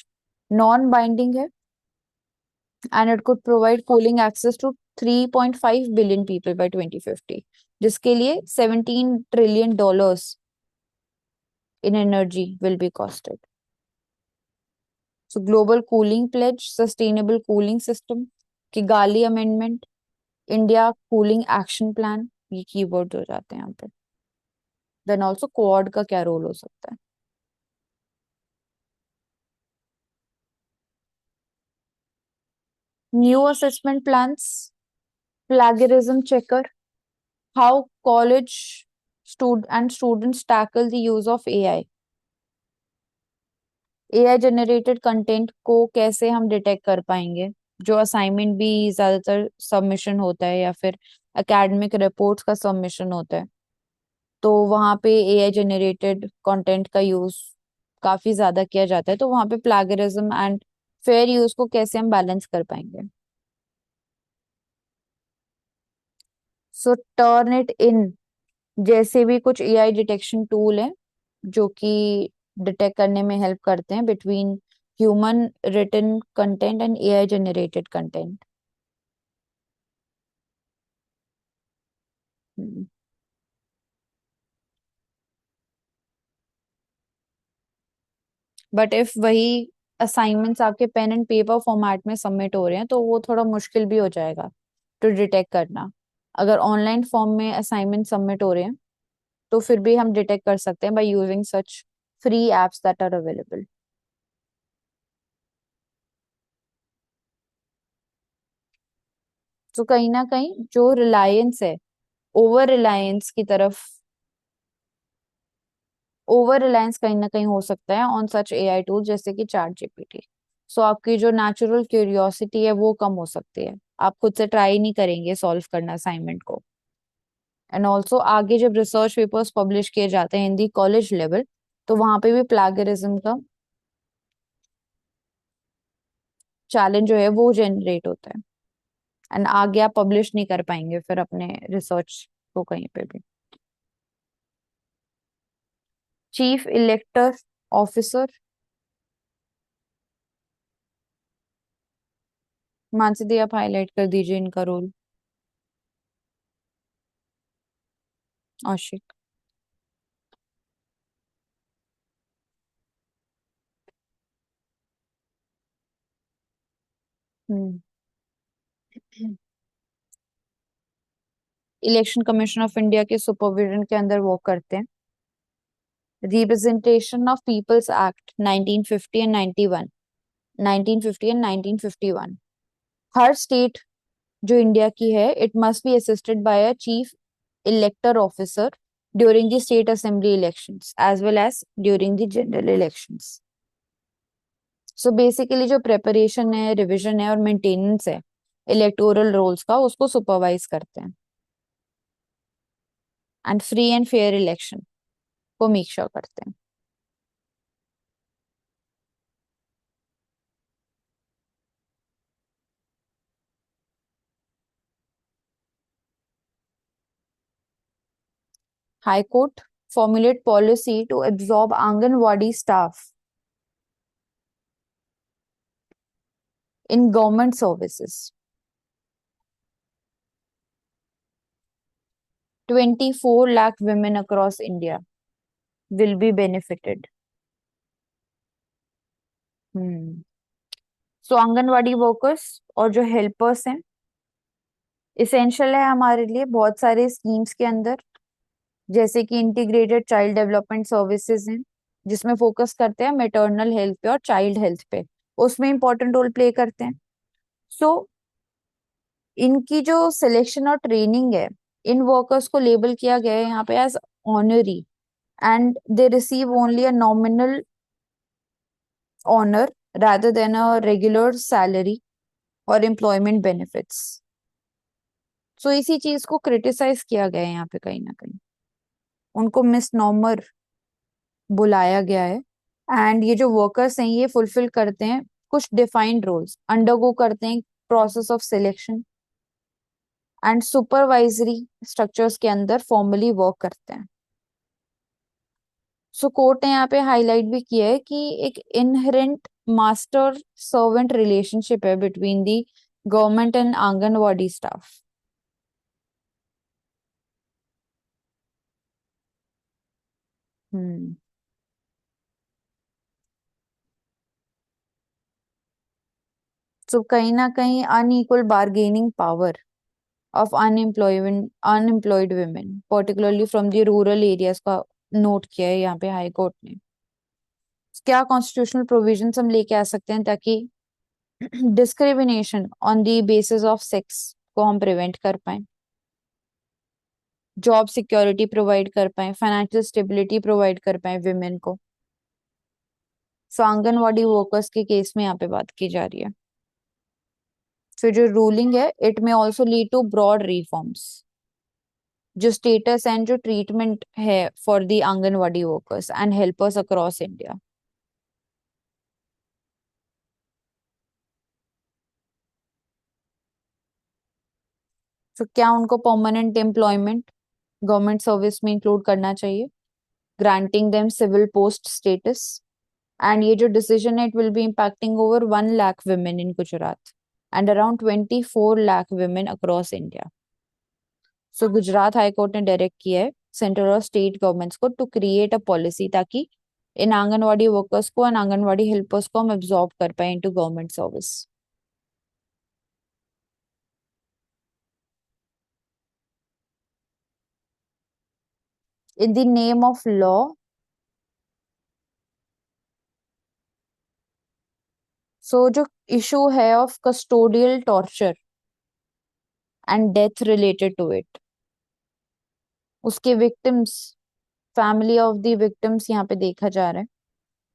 non binding है and it could provide cooling access to 3.5 billion people by 2050, जिसके लिए $17 trillion in energy will be costed. So global cooling pledge, sustainable cooling system, Kigali amendment, India cooling action plan, ये keyword हो जाते हैं यहाँ पे। Then also quad का क्या रोल हो सकता है? New assessment plans, plagiarism checker, how college students tackle the use of AI, AI generated content को कैसे हम डिटेक्ट कर पाएंगे? जो असाइनमेंट भी ज्यादातर सबमिशन होता है या फिर एकेडमिक रिपोर्ट्स का सबमिशन होता है, तो वहां पे एआई जनरेटेड कंटेंट का यूज काफी ज्यादा किया जाता है, तो वहां पे प्लैगरिज्म एंड फेयर यूज को कैसे हम बैलेंस कर पाएंगे? सो टर्न इट इन जैसे भी कुछ एआई डिटेक्शन टूल है जो कि डिटेक्ट करने में हेल्प करते हैं between human written content and AI generated content. But if वही असाइनमेंट्स आपके पेन एंड पेपर फॉर्मेट में सबमिट हो रहे हैं तो वो थोड़ा मुश्किल भी हो जाएगा टू डिटेक्ट करना। अगर ऑनलाइन फॉर्म में असाइनमेंट सबमिट हो रहे हैं तो फिर भी हम डिटेक्ट कर सकते हैं by using such free apps that are available. तो कहीं ना कहीं जो रिलायंस है, ओवर रिलायंस की तरफ, ओवर रिलायंस कहीं ना कहीं हो सकता है ऑन सच एआई टूल जैसे कि चैट जीपीटी। सो आपकी जो नेचुरल क्यूरियोसिटी है वो कम हो सकती है, आप खुद से ट्राई नहीं करेंगे सॉल्व करना असाइनमेंट को। एंड ऑल्सो आगे जब रिसर्च पेपर्स पब्लिश किए जाते हैं इन दी कॉलेज लेवल, तो वहां पे भी प्लैगरिज्म का चैलेंज जो है वो जनरेट होता है, एंड आगे आप पब्लिश नहीं कर पाएंगे फिर अपने रिसर्च को कहीं पे भी। Chief elector officer, Mansi di आप हाईलाइट कर दीजिए इनका रोल। आशिक। Hmm. Election commission of India के सुपरविजन के अंदर वो करते हैं। Representation of peoples act 1950 and 91, 1950 and 1951, हर स्टेट जो इंडिया की है it must be assisted by a chief elector officer during the state assembly elections as well as during the general elections. So basically जो preparation है, revision है और maintenance है electoral rolls का, उसको सुपरवाइज करते हैं and free and fair election को मेक श्योर करते हैं। High court formulate policy to absorb Anganwadi staff in government services. 24 lakh women across India will be benefited. So anganwadi workers और जो हेल्पर्स हैं इसेंशियल है हमारे लिए बहुत सारे स्कीम्स के अंदर, जैसे कि इंटीग्रेटेड चाइल्ड डेवलपमेंट सर्विसेज हैं जिसमें फोकस करते हैं मैटरनल हेल्थ पे और चाइल्ड हेल्थ पे, उसमें इंपॉर्टेंट रोल प्ले करते हैं। सो इनकी जो सिलेक्शन और ट्रेनिंग है, इन वर्कर्स को लेबल किया गया है यहाँ पे as honorary and they receive only a nominal honour rather than a regular salary और एम्प्लॉयमेंट बेनिफिट्स। सो इसी चीज को क्रिटिसाइज किया गया है यहाँ पे कहीं ना कहीं, उनको मिस नॉमर बुलाया गया है। एंड ये जो वर्कर्स हैं ये फुलफिल करते हैं कुछ डिफाइंड रोल्स, अंडरगो करते हैं process of selection and supervisory structures के अंदर फॉर्मली वर्क करते हैं। सो कोर्ट ने यहाँ पे हाईलाइट भी किया है कि एक इनहेरेंट मास्टर सर्वेंट रिलेशनशिप है between the government and anganwadi staff. Hmm so कहीं ना कहीं unequal bargaining power of unemployed women particularly from the rural areas का नोट किया है यहाँ पे हाई कोर्ट ने। क्या कॉन्स्टिट्यूशनल प्रोविजंस हम लेके आ सकते हैं ताकि discrimination on the basis of sex को हम प्रिवेंट कर पाए, जॉब सिक्योरिटी प्रोवाइड कर पाए, फाइनेंशियल स्टेबिलिटी प्रोवाइड कर पाए विमेन को। सो आंगनवाड़ी वर्कर्स के केस में यहाँ पे बात की जा रही है। फिर जो रूलिंग है इट में also lead to broad reforms, जो स्टेटस एंड जो ट्रीटमेंट है for the anganwadi workers and helpers across India. तो क्या उनको परमानेंट एम्प्लॉयमेंट गवर्नमेंट सर्विस में इंक्लूड करना चाहिए, granting them civil post status. And ये जो डिसीजन है it will be impacting over 1 lakh women in Gujarat and around 24 lakh women across India. So Gujarat high court ने डायरेक्ट किया है सेंट्रल और स्टेट गवर्नमेंट्स को टू क्रिएट अ पॉलिसी ताकि इन आंगनवाड़ी वर्कर्स को एंड आंगनवाड़ी हेल्पर्स को हम एब्जॉर्ब कर पाए into government service. In the name of law, so जो इशू है of custodial torture and death related to it, उसके victims, family of the victims यहाँ पे देखा जा रहा है।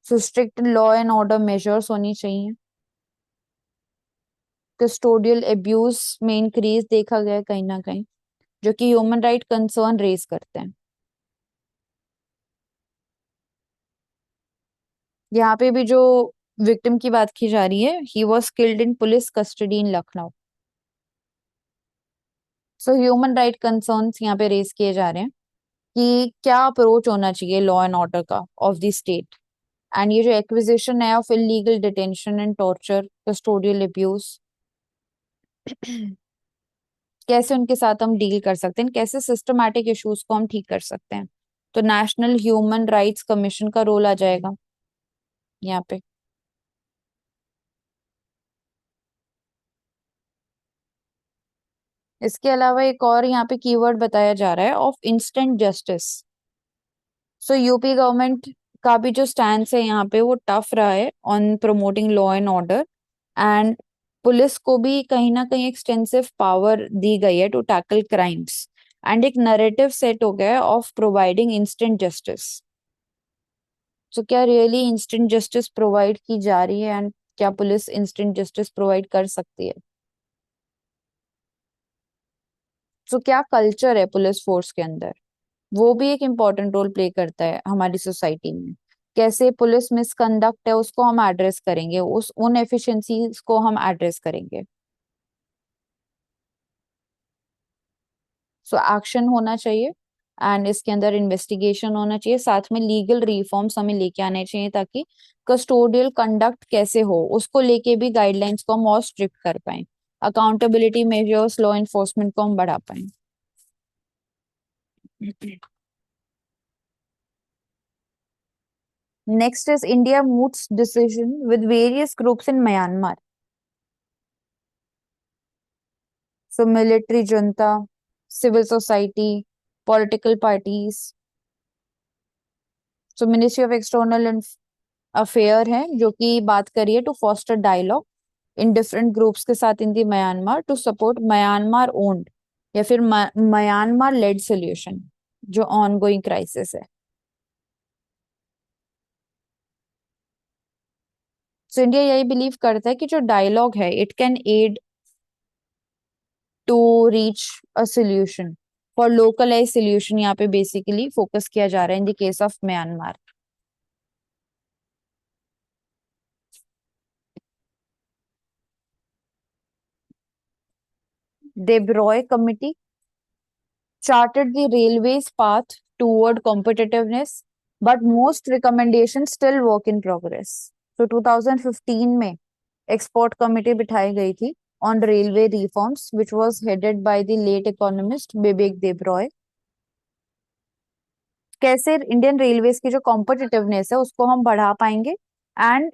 So strict law and order measures होनी चाहिए। कस्टोडियल एब्यूज में इंक्रीज देखा गया है कहीं ना कहीं, जो कि ह्यूमन राइट कंसर्न रेज करते हैं। यहाँ पे भी जो विक्टिम की बात की जा रही है, he was killed in police custody in Lucknow. So human right concerns यहाँ पे रेज किए जा रहे हैं कि क्या अप्रोच होना चाहिए लॉ एंड ऑर्डर का ऑफ द स्टेट। एंड ये जो एक्विजिशन है of illegal detention and torture, custodial abuse, कैसे उनके साथ हम डील कर सकते हैं, कैसे सिस्टमैटिक इश्यूज को हम ठीक कर सकते हैं। तो नेशनल ह्यूमन राइट्स कमीशन का रोल आ जाएगा यहाँ पे। इसके अलावा एक और यहाँ पे कीवर्ड बताया जा रहा है of instant justice. So UP government का भी जो स्टैंड है यहाँ पे वो टफ रहा है on promoting law and order, and police को भी कहीं ना कहीं एक्सटेंसिव पावर दी गई है टू टैकल क्राइम्स एंड एक नैरेटिव सेट हो गया है ऑफ प्रोवाइडिंग इंस्टेंट जस्टिस। तो क्या रियली इंस्टेंट जस्टिस प्रोवाइड की जा रही है, एंड क्या पुलिस इंस्टेंट जस्टिस प्रोवाइड कर सकती है? तो क्या कल्चर है पुलिस फोर्स के अंदर, वो भी एक इम्पोर्टेंट रोल प्ले करता है हमारी सोसाइटी में। कैसे पुलिस मिसकंडक्ट है उसको हम एड्रेस करेंगे, उस उन एफिशिएंसीज को हम एड्रेस करेंगे। सो एक्शन होना चाहिए, एंड इसके अंदर इन्वेस्टिगेशन होना चाहिए, साथ में लीगल रिफॉर्म्स हमें लेके आने चाहिए ताकि कस्टोडियल कंडक्ट कैसे हो उसको लेके भी गाइडलाइंस को हम और स्ट्रिक्ट कर पाए, अकाउंटेबिलिटी मेजर्स, लॉ इन्फोर्समेंट को हम बढ़ा पाए। Next is India moots decision with various groups in Myanmar. So military junta, civil society, political parties. So Ministry of External Affair है जो कि बात करिए to foster dialogue in different groups के साथ in the Myanmar to support Myanmar owned या फिर Myanmar led solution जो ऑन गोइंग क्राइसिस है। सो इंडिया यही बिलीव करता है कि जो डायलॉग है it can aid to reach a solution, for localise solution यहाँ पे बेसिकली फोकस किया जा रहा है in the case of Myanmar. Debroy committee charted the railway's path toward competitiveness, but most recommendations still work in progress. So 2015 में expert committee बिठाई गई थी on railway reforms which was headed by the late economist Bibek Debroy. कैसे Indian railways की जो competitiveness है उसको हम बढ़ा पाएंगे एंड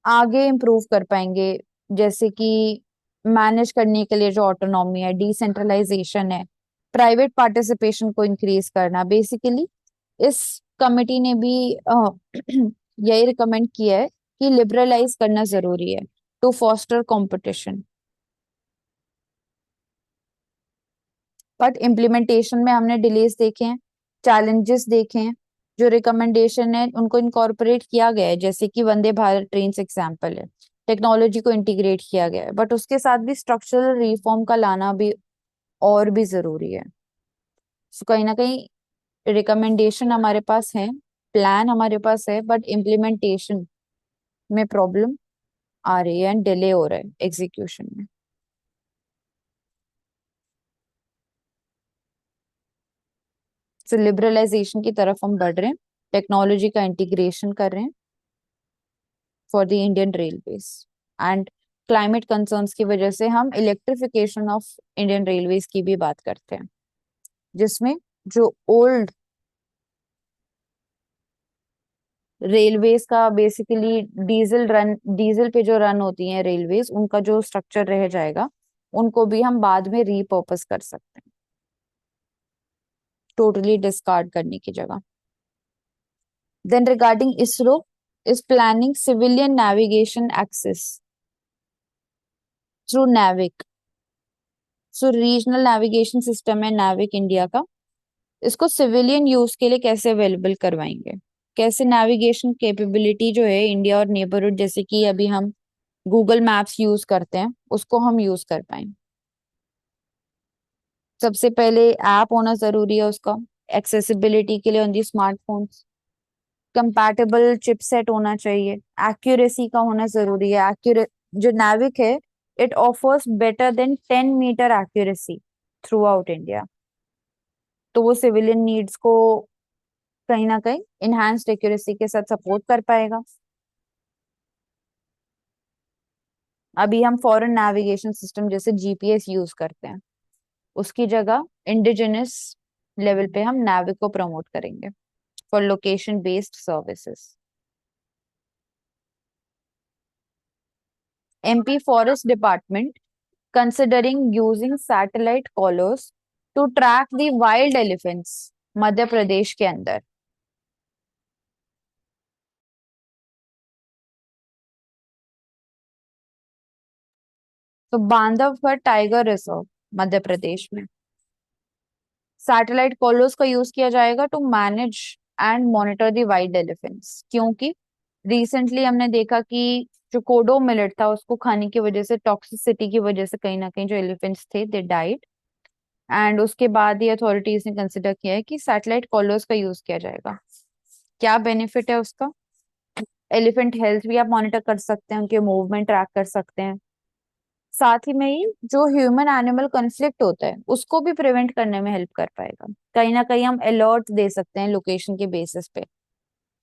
आगे इम्प्रूव कर पाएंगे, जैसे कि मैनेज करने के लिए जो ऑटोनॉमी है, डिसेंट्रलाइजेशन है, प्राइवेट पार्टिसिपेशन को इंक्रीज करना। बेसिकली इस कमिटी ने भी यही रिकमेंड किया है कि लिबरलाइज करना जरूरी है to foster competition. But implementation में हमने डिलेस देखे हैं, चैलेंजेस देखे हैं। जो रिकमेंडेशन है उनको इनकॉर्पोरेट किया गया है, जैसे कि वंदे भारत ट्रेन एग्जाम्पल है, टेक्नोलॉजी को इंटीग्रेट किया गया है, बट उसके साथ भी स्ट्रक्चरल रिफॉर्म का लाना भी और भी जरूरी है। सो कहीं ना कहीं रिकमेंडेशन हमारे पास है, प्लान हमारे पास है, बट इम्प्लीमेंटेशन में प्रॉब्लम आ रही है एंड डिले हो रहा है एग्जीक्यूशन में। सो लिबरलाइजेशन की तरफ हम बढ़ रहे हैं, टेक्नोलॉजी का इंटीग्रेशन कर रहे हैं for the Indian railways, and climate concerns की वजह से हम इलेक्ट्रिफिकेशन ऑफ इंडियन रेलवेज की भी बात करते हैं, जिसमें जो ओल्ड रेलवेज का बेसिकली डीजल पे जो रन होती हैं रेलवेज, उनका जो स्ट्रक्चर रह जाएगा उनको भी हम बाद में रीपर्पस कर सकते हैं, टोटली डिस्कार्ड करने की जगह। Then regarding ISRO is planning civilian navigation access through NAVIC. So regional navigation system है NAVIC इंडिया का, इसको सिविलियन यूज के लिए कैसे अवेलेबल करवाएंगे, कैसे नेविगेशन कैपेबिलिटी जो है इंडिया और नेबरहुड, जैसे कि अभी हम गूगल मैप्स यूज करते हैं, उसको हम यूज कर पाए। सबसे पहले ऐप होना जरूरी है उसका, एक्सेसिबिलिटी के लिए on the smartphones, compatible chipset होना चाहिए, एक्यूरेसी का होना जरूरी है। एक्यूरेट जो नाविक है it offers better than 10 metre accuracy throughout India, तो वो सिविलियन नीड्स को कहीं ना कहीं इनहांस्ड एक्यूरेसी के साथ सपोर्ट कर पाएगा। अभी हम फॉरेन नेविगेशन सिस्टम जैसे जीपीएस यूज करते हैं, उसकी जगह इंडिजिनस लेवल पे हम नाविक को प्रमोट करेंगे for location based services. MP Forest Department considering using satellite collars to track the wild elephants Madhya Pradesh के अंदर। तो बांधवगढ़ टाइगर रिजर्व मध्य प्रदेश में सैटेलाइट कॉलर्स का यूज किया जाएगा to manage and monitor the wild elephants, क्योंकि रिसेंटली हमने देखा कि जो कोडो मिलेट था उसको खाने की वजह से, टॉक्सिसिटी की वजह से कहीं ना कहीं जो एलिफेंट्स थे दे डाइड। एंड उसके बाद ही अथॉरिटीज ने कंसिडर किया है कि सैटेलाइट कॉलर्स का यूज किया जाएगा। क्या बेनिफिट है उसका? एलिफेंट हेल्थ भी आप मॉनिटर कर सकते हैं, उनके मूवमेंट ट्रैक कर सकते हैं। साथ ही में ही जो ह्यूमन एनिमल कॉन्फ्लिक्ट होता है उसको भी प्रिवेंट करने में हेल्प कर पाएगा। कहीं ना कहीं हम अलर्ट दे सकते हैं लोकेशन के बेसिस पे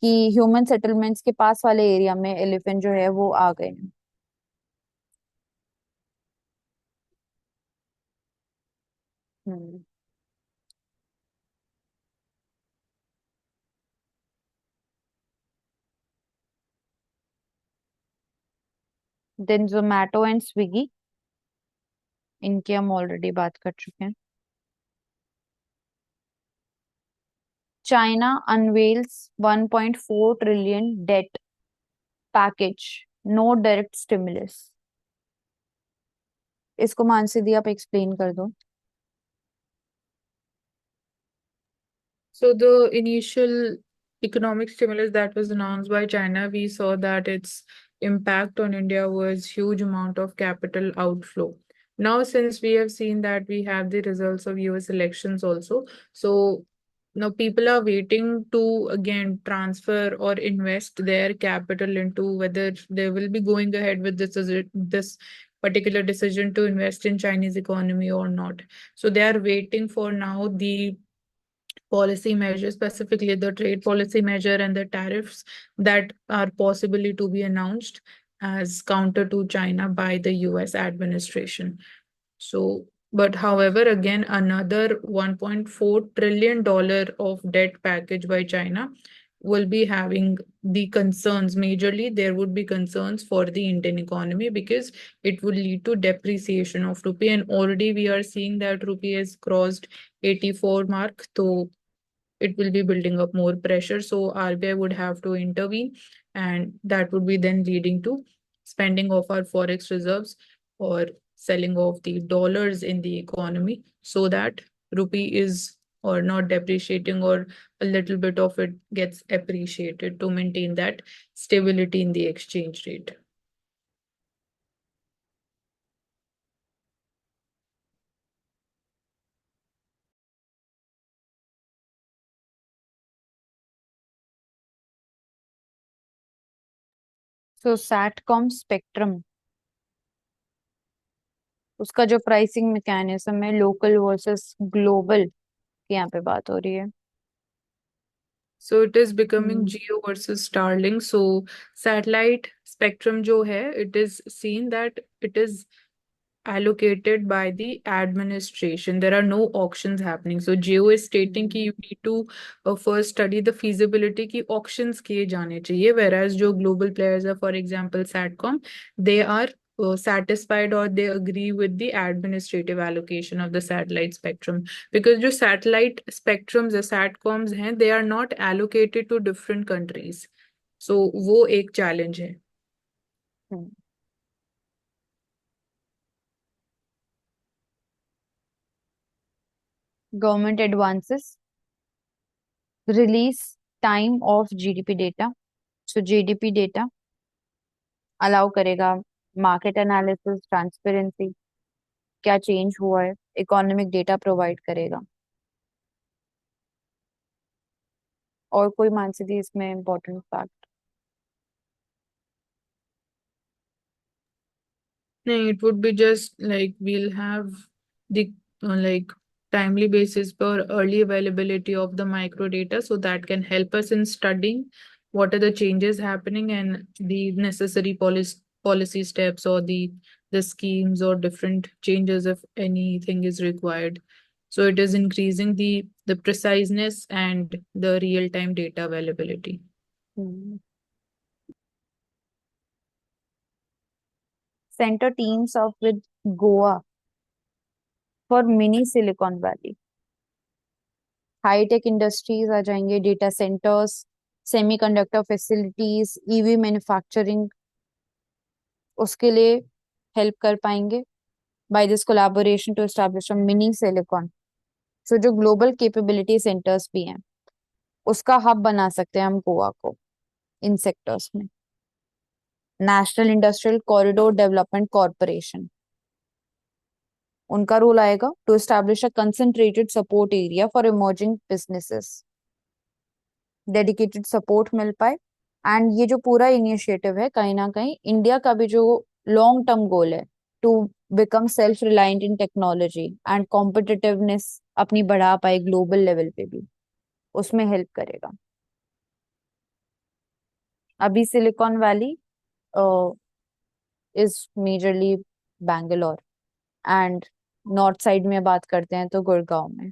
कि ह्यूमन सेटलमेंट्स के पास वाले एरिया में एलिफेंट जो है वो आ गए हैं। देन जोमैटो एंड स्विगी, इनकी हम ऑलरेडी बात कर चुके हैं। China unveils 1.4 trillion debt package, no direct stimulus. इसको मानसी दी आप एक्सप्लेन कर दो। So the initial economic stimulus that was announced by China, we saw that its impact on India was huge amount of capital outflow. Now, since we have seen that we have the results of US elections also, so now people are waiting to again transfer or invest their capital into whether they will be going ahead with this particular decision to invest in Chinese economy or not. So they are waiting for now the policy measures, specifically the trade policy measure and the tariffs that are possibly to be announced as counter to China by the US administration. So, but however, again, another $1.4 trillion of debt package by China will be having the concerns. Majorly, there would be concerns for the Indian economy because it would lead to depreciation of rupee. And already we are seeing that rupee has crossed 84 mark. So it will be building up more pressure. So RBI would have to intervene, and that would be then leading to spending of our forex reserves or selling off the dollars in the economy so that rupee is or not depreciating or a little bit of it gets appreciated to maintain that stability in the exchange rate. So satcom spectrum, उसका जो pricing mechanism है local versus global की यहाँ पे बात हो रही है। So it is becoming hmm. Geo versus Starlink. So satellite spectrum जो है, it is seen that it is allocated by the administration. There are no auctions happening. So Geo is stating कि you need to first study the feasibility कि auctions किए जाने चाहिए. Whereas जो global players are, for example, Satcom, they are satisfied or they agree with the administrative allocation of the satellite spectrum. Because जो satellite spectrums है, Satcoms हैं, they are not allocated to different countries. So वो एक challenge है. Government advances, release time of GDP data. So GDP data allow करेगा market analysis, transparency, क्या change हुआ है, इकोनॉमिक डेटा प्रोवाइड करेगा। और कोई मानसी दी इसमें important fact? No, it would be just like we'll have the like timely basis for early availability of the micro data so that can help us in studying what are the changes happening and the necessary policy steps or the schemes or different changes if anything is required. So it is increasing the preciseness and the real time data availability. Centre teams up with Goa for mini Silicon Valley. High-tech industries आ जाएंगे, data centres, semiconductor facilities, EV manufacturing, उसके लिए help कर पाएंगे by this collaboration to establish a mini silicon. So जो global capability centres भी हैं उसका हब बना सकते हैं हम गोवा को इन सेक्टर्स में। National industrial corridor development corporation, उनका रोल आएगा to establish a concentrated support area for emerging businesses, dedicated support मिल पाए। एंड ये जो पूरा इनिशिएटिव है कहीं ना कहीं इंडिया का भी जो लॉन्ग टर्म गोल है to become self reliant in technology and competitiveness अपनी बढ़ा पाए ग्लोबल लेवल पे भी, उसमें हेल्प करेगा। अभी silicon valley is majorly Bangalore, and north side में बात करते हैं तो गुड़गांव में।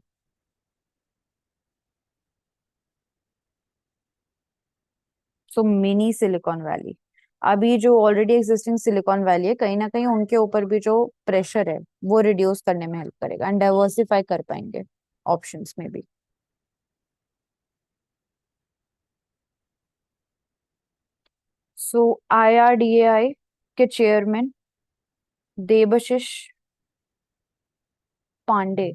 सो मिनी सिलिकॉन वैली, अभी जो ऑलरेडी एग्जिस्टिंग सिलिकॉन वैली है कहीं ना कहीं उनके ऊपर भी जो प्रेशर है वो रिड्यूस करने में हेल्प करेगा एंड डाइवर्सिफाई कर पाएंगे ऑप्शंस में भी। सो आईआरडीएआई के chairman Debashish Pandey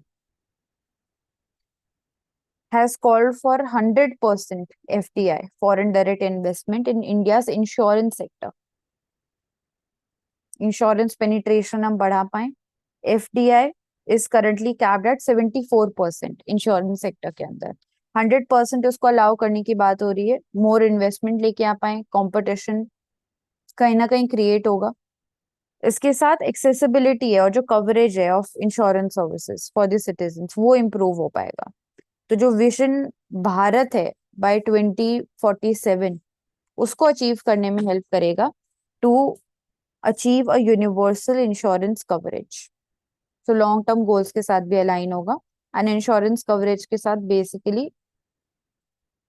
has called for 100% FDI, foreign direct investment, in India's insurance sector. Insurance penetration हम बढ़ा पाए। FDI is currently capped at 74% insurance sector के अंदर। 100% उसको अलाउ करने की बात हो रही है, मोर इन्वेस्टमेंट लेके आ पाए, कंपटीशन कहीं ना कहीं क्रिएट होगा। इसके साथ एक्सेसिबिलिटी है और जो कवरेज है of insurance services for the citizens वो इम्प्रूव हो पाएगा। तो जो विजन भारत है बाय 2047 उसको अचीव करने में हेल्प करेगा to achieve a universal insurance coverage. तो लॉन्ग टर्म गोल्स के साथ भी अलाइन होगा एंड इंश्योरेंस कवरेज के साथ बेसिकली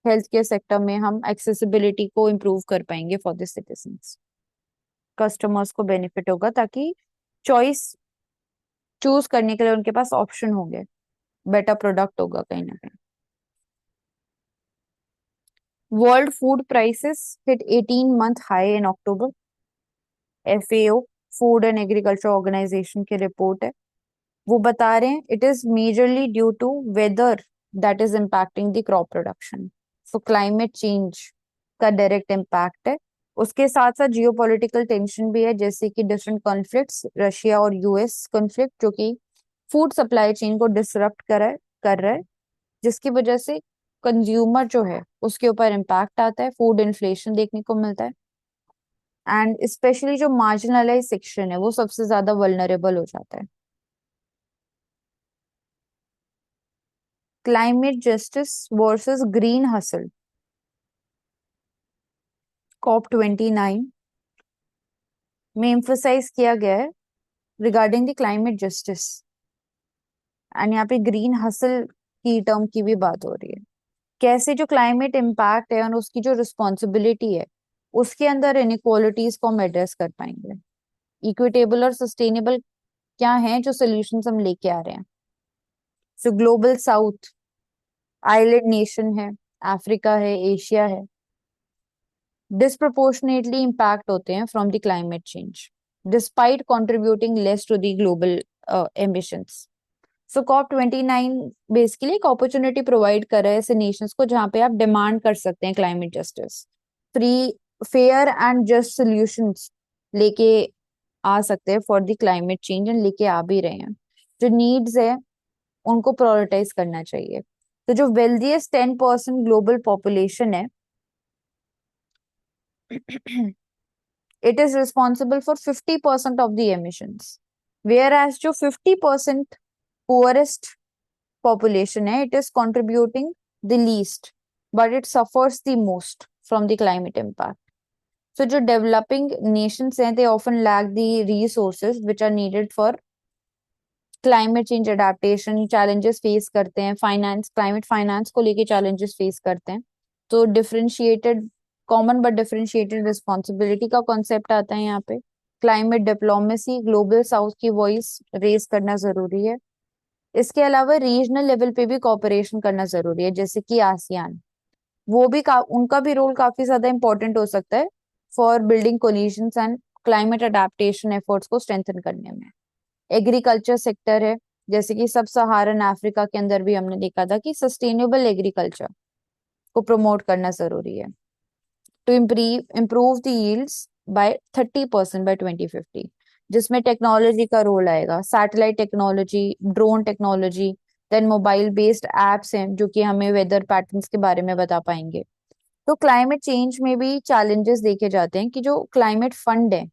हेल्थ केयर सेक्टर में हम एक्सेसिबिलिटी को इम्प्रूव कर पाएंगे फॉर द सिटीजन्स। कस्टमर्स को बेनिफिट होगा ताकि चॉइस चूज करने के लिए उनके पास ऑप्शन होंगे, बेटर प्रोडक्ट होगा कहीं ना कहीं। World food prices hit 18-month high in October, FAO food and agriculture organisation की रिपोर्ट है। वो बता रहे हैं it is majorly due to weather that is impacting the crop production. So climate change का डायरेक्ट इम्पैक्ट है। उसके साथ साथ जियोपॉलिटिकल टेंशन भी है, जैसे कि डिफरेंट कॉन्फ्लिक्ट्स, रशिया और यूएस कॉन्फ्लिक्ट जो कि फूड सप्लाई चेन को डिसरप्ट कर रहा है, जिसकी वजह से कंज्यूमर जो है उसके ऊपर इम्पैक्ट आता है, फूड इन्फ्लेशन देखने को मिलता है एंड स्पेशली जो मार्जिनलाइज सेक्शन है वो सबसे ज्यादा वल्नरेबल हो जाता है। Climate justice versus green hustle, COP29 में एम्फसाइज किया गया है regarding the climate justice and यहाँ पे ग्रीन हसल की टर्म की भी बात हो रही है। कैसे जो क्लाइमेट इम्पैक्ट है और उसकी जो रिस्पॉन्सिबिलिटी है उसके अंदर इनइक्वालिटीज को हम एड्रेस कर पाएंगे। इक्विटेबल और सस्टेनेबल क्या है जो सोल्यूशन हम लेके आ रहे हैं। So global south island nation है, अफ्रीका है, एशिया है, डिस्प्रपोर्शनेटली इम्पैक्ट होते हैं from the climate change despite contributing less to the global emissions. So COP29 basically एक अपॉर्चुनिटी प्रोवाइड कर रहा है ऐसे नेशंस को जहां पे आप डिमांड कर सकते हैं climate justice, free fair and just solutions लेके आ सकते हैं for the climate change and लेके आ भी रहे हैं। जो नीड्स है उनको प्रायोरिटाइज करना चाहिए। तो जो वेल्दिएस्ट 10% ग्लोबल पॉपुलेशन है it is responsible for 50% of the emissions, whereas जो 50% poorest population है it is contributing the least but it suffers the most from the climate impact. So जो developing nations हैं they often lack the resources which are needed for climate change adaptation, challenges face करते हैं, finance climate finance को लेके challenges face करते हैं। तो differentiated common but differentiated responsibility का कॉन्सेप्ट आता है यहाँ पे। क्लाइमेट डिप्लोमेसी, ग्लोबल साउथ की वॉइस रेज करना जरूरी है। इसके अलावा रीजनल लेवल पे भी कोऑपरेशन करना जरूरी है, जैसे कि आसियान, वो भी उनका भी रोल काफी ज्यादा इंपॉर्टेंट हो सकता है for building collisions and climate adaptation efforts को स्ट्रेंथन करने में। एग्रीकल्चर सेक्टर है, जैसे कि सब सहारन अफ्रीका के अंदर भी हमने देखा था कि सस्टेनेबल एग्रीकल्चर को प्रमोट करना जरूरी है। To improve the yields by 30% by 2050, जिसमें टेक्नोलॉजी का रोल आएगा, satellite technology, drone technology, then mobile based apps हैं जो कि हमें वेदर पैटर्न्स के बारे में बता पाएंगे। तो क्लाइमेट चेंज में भी चैलेंजेस देखे जाते हैं कि जो क्लाइमेट फंड है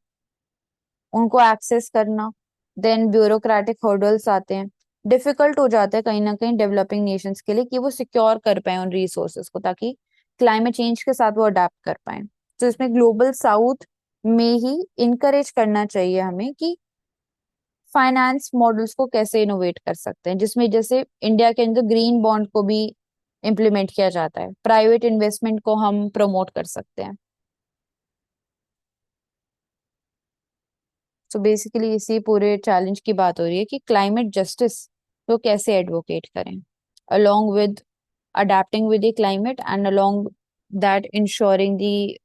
उनको एक्सेस करना, देन ब्यूरोक्रेटिक हर्डल्स आते हैं, डिफिकल्ट हो जाता है कहीं ना कहीं डेवलपिंग नेशंस के लिए कि वो सिक्योर कर पाए उन रिसोर्सेज को, ताकि क्लाइमेट चेंज के साथ वो अडेप्ट कर पाए। तो इसमें ग्लोबल साउथ में ही इनकरेज करना चाहिए हमें कि फाइनेंस मॉडल्स को कैसे इनोवेट कर सकते हैं, जिसमें जैसे इंडिया के अंदर ग्रीन बॉन्ड को भी इम्प्लीमेंट किया जाता है, प्राइवेट इन्वेस्टमेंट को हम प्रमोट कर सकते हैं। सो बेसिकली इसी पूरे चैलेंज की बात हो रही है कि क्लाइमेट जस्टिस तो कैसे एडवोकेट करें, along with adapting with the climate and along that ensuring the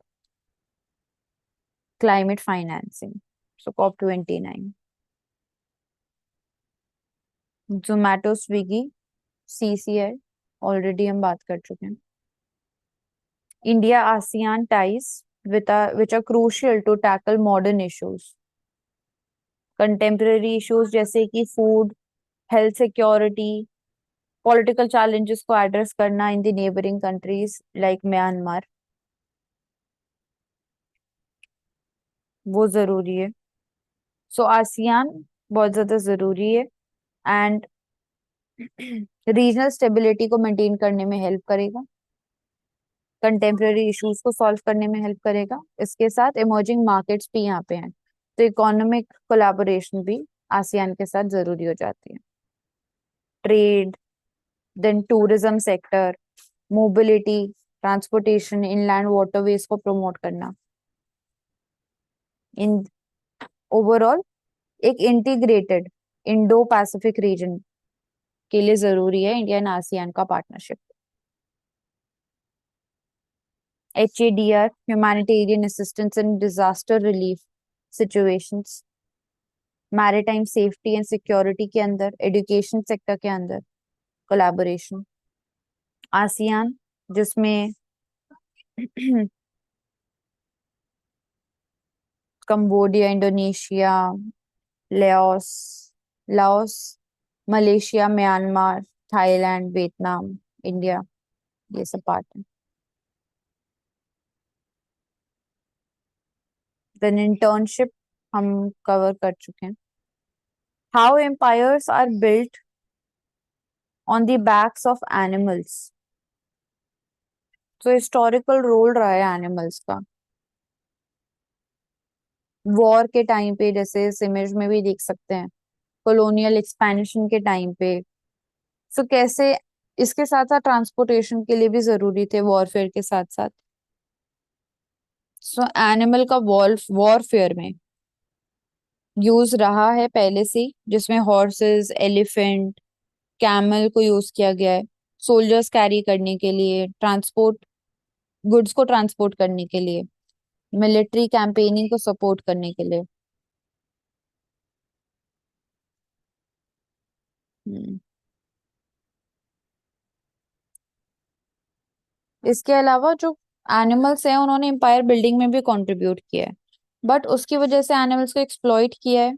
climate financing. So COP29, Zomato, Swiggy, CCI already हम बात कर चुके हैं। India ASEAN ties which are crucial to tackle modern issues, contemporary issues जैसे कि food, health security, political challenges को address करना in the neighbouring countries like Myanmar, वो जरूरी है। सो आसियान बहुत ज्यादा जरूरी है एंड रीजनल स्टेबिलिटी को मेंटेन करने में हेल्प करेगा, कंटेम्पररी इश्यूज को सॉल्व करने में हेल्प करेगा। इसके साथ इमर्जिंग मार्केट्स भी यहाँ पे हैं, तो इकोनॉमिक कोलैबोरेशन भी आसियान के साथ जरूरी हो जाती है। Trade, then tourism sector, mobility, transportation, inland waterways को प्रमोट करना, इन ओवरऑल एक इंटीग्रेटेड इंडो पैसिफिक रीजन के लिए जरूरी है इंडिया एंड आसियान का partnership. HADR, humanitarian assistance and disaster relief situations, maritime safety and security के अंदर, एजुकेशन सेक्टर के अंदर कोलैबोरेशन। आसियान जिसमें Cambodia, Indonesia, Laos Laos Malaysia, Myanmar, Thailand, Vietnam, India, ये सब पार्ट है। देन इंटर्नशिप हम कवर कर चुके हैं। How empires are built on the backs of animals, तो हिस्टोरिकल रोल रहा है एनिमल्स का वॉर के टाइम पे, जैसे इस इमेज में भी देख सकते हैं, कॉलोनियल एक्सपेंशन के टाइम पे। सो कैसे इसके साथ साथ ट्रांसपोर्टेशन के लिए भी जरूरी थे वॉरफेयर के साथ साथ। सो एनिमल का वॉरफेयर में यूज रहा है पहले से ही, जिसमें हॉर्सेस, एलिफेंट, कैमल को यूज किया गया है सोल्जर्स कैरी करने के लिए, ट्रांसपोर्ट गुड्स को ट्रांसपोर्ट करने के लिए, मिलिट्री कैंपेनिंग को सपोर्ट करने के लिए। हम्म। इसके अलावा जो एनिमल्स हैं उन्होंने एम्पायर बिल्डिंग में भी कंट्रीब्यूट किया है, बट उसकी वजह से एनिमल्स को एक्सप्लॉइट किया है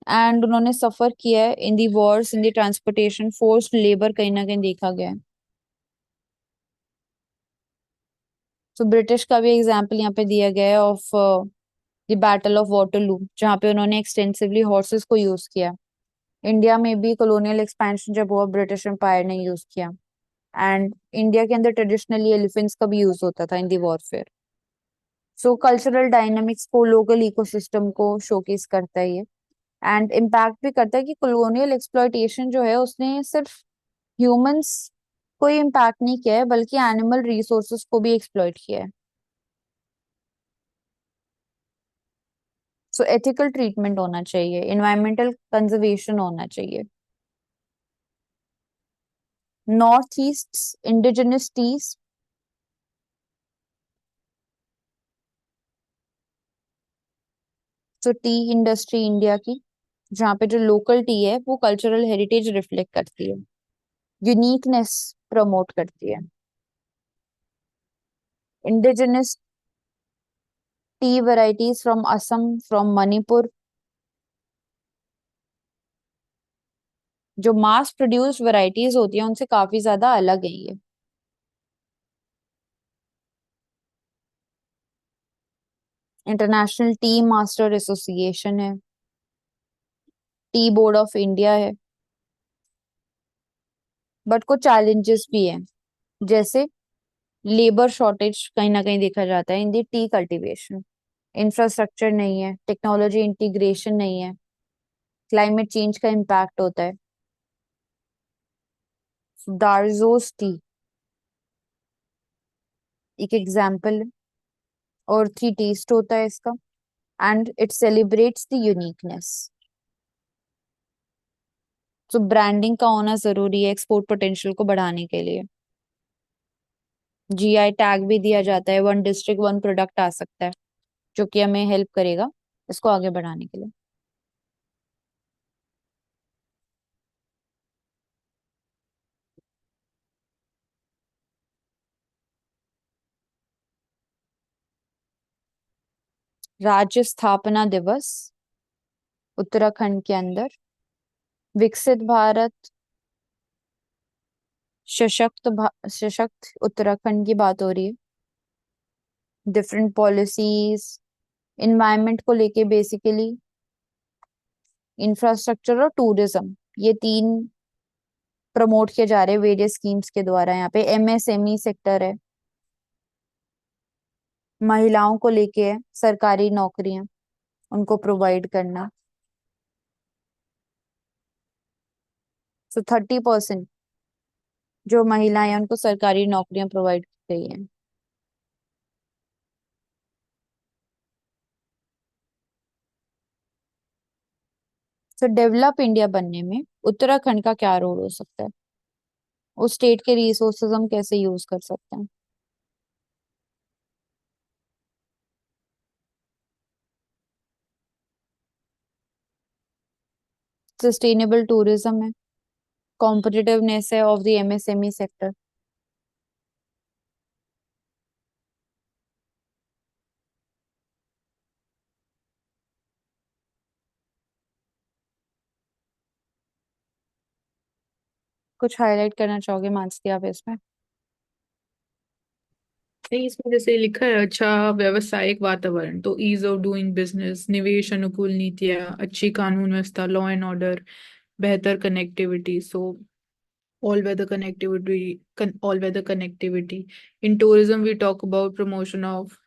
एंड उन्होंने सफर किया है in the Wars, in the transportation, forced labour कहीं ना कहीं देखा गया है। तो ब्रिटिश का भी एग्जाम्पल यहाँ पे दिया गया है of the battle of Waterloo, जहाँ पे उन्होंने एक्सटेंसिवली हॉर्सेस को यूज किया। इंडिया में भी कॉलोनियल एक्सपेंशन जब हुआ ब्रिटिश एम्पायर ने यूज किया, एंड इंडिया के अंदर ट्रेडिशनली एलिफेंट्स का भी यूज होता था इन दी वॉरफेयर। सो कल्चरल डायनामिक्स को, लोकल इकोसिस्टम को शोकेस करता है ये, एंड इम्पैक्ट भी करता है कि कॉलोनियल एक्सप्लॉयटेशन जो है उसने सिर्फ ह्यूमंस को ही इम्पैक्ट नहीं किया है बल्कि एनिमल रिसोर्सेज को भी एक्सप्लॉइट किया है। सो एथिकल ट्रीटमेंट होना चाहिए, इन्वायरमेंटल कंजर्वेशन होना चाहिए। नॉर्थ ईस्ट इंडिजिनस टीज, तो टी इंडस्ट्री इंडिया की, जहाँ पे जो लोकल टी है वो कल्चरल हेरिटेज रिफ्लेक्ट करती है, यूनिकनेस प्रमोट करती है। indigenous tea varieties from Assam, from Manipur. जो मास प्रोड्यूस्ड वैरायटीज होती हैं उनसे काफी ज्यादा अलग है ये। इंटरनेशनल टी मास्टर एसोसिएशन है, टी बोर्ड ऑफ इंडिया है। बट कुछ चैलेंजेस भी हैं, जैसे लेबर शॉर्टेज कहीं ना कहीं देखा जाता है in the T cultivation, infrastructure नहीं है, टेक्नोलॉजी इंटीग्रेशन नहीं है, क्लाइमेट चेंज का इम्पैक्ट होता है। दार्जोस टी एक एग्जाम्पल है, और थ्री टेस्ट होता है इसका, and it celebrates the uniqueness. तो ब्रांडिंग का होना जरूरी है एक्सपोर्ट पोटेंशियल को बढ़ाने के लिए। जीआई टैग भी दिया जाता है, वन डिस्ट्रिक्ट वन प्रोडक्ट आ सकता है, जो कि हमें हेल्प करेगा इसको आगे बढ़ाने के लिए। राज्य स्थापना दिवस उत्तराखंड के अंदर, विकसित भारत, सशक्त उत्तराखंड की बात हो रही है, डिफरेंट पॉलिसीज, इन्वायरमेंट को लेके बेसिकली, इंफ्रास्ट्रक्चर और टूरिज्म, ये तीन प्रमोट किए जा रहे हैं वेरियस स्कीम्स के द्वारा। यहाँ पे एमएसएमई सेक्टर है, महिलाओं को लेके है, सरकारी नौकरियां उनको प्रोवाइड करना। सो 30% जो महिलाएं हैं उनको सरकारी नौकरियां प्रोवाइड की गई हैं। सो डेवलप इंडिया बनने में उत्तराखंड का क्या रोल हो सकता है, उस स्टेट के रिसोर्सेज हम कैसे यूज कर सकते हैं। सस्टेनेबल टूरिज्म है, कॉम्पिटिटिवनेस है ऑफ द एमएसएमई सेक्टर। कुछ हाईलाइट करना चाहोगे मानसी आप इसमें? नहीं, इसमें जैसे लिखा है अच्छा व्यवसायिक वातावरण, तो ईज ऑफ डूइंग बिजनेस, निवेश अनुकूल नीतियां, अच्छी कानून व्यवस्था, लॉ एंड ऑर्डर, बेहतर connectivity. So all weather connectivity in tourism we talk about promotion of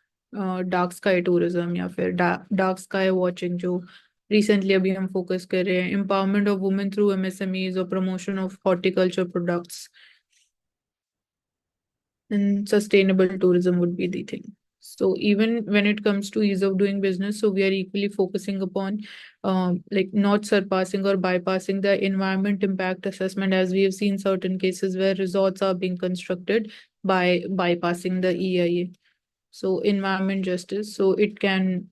dark sky tourism या फिर डार्क स्काई वॉचिंग, जो रिसेंटली अभी हम फोकस कर रहे हैं, empowerment of women through MSMEs or promotion of horticulture products, and sustainable tourism would be the thing. So even when it comes to ease of doing business, so we are equally focusing upon like not surpassing or bypassing the environment impact assessment, as we have seen certain cases where resorts are being constructed by bypassing the EIA. So environment justice, so it can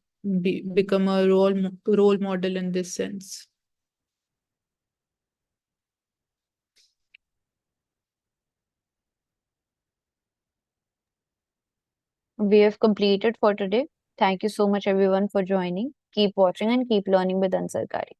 become a role model in this sense. We have completed for today. Thank you so much everyone for joining. Keep watching and keep learning with Ansarkari.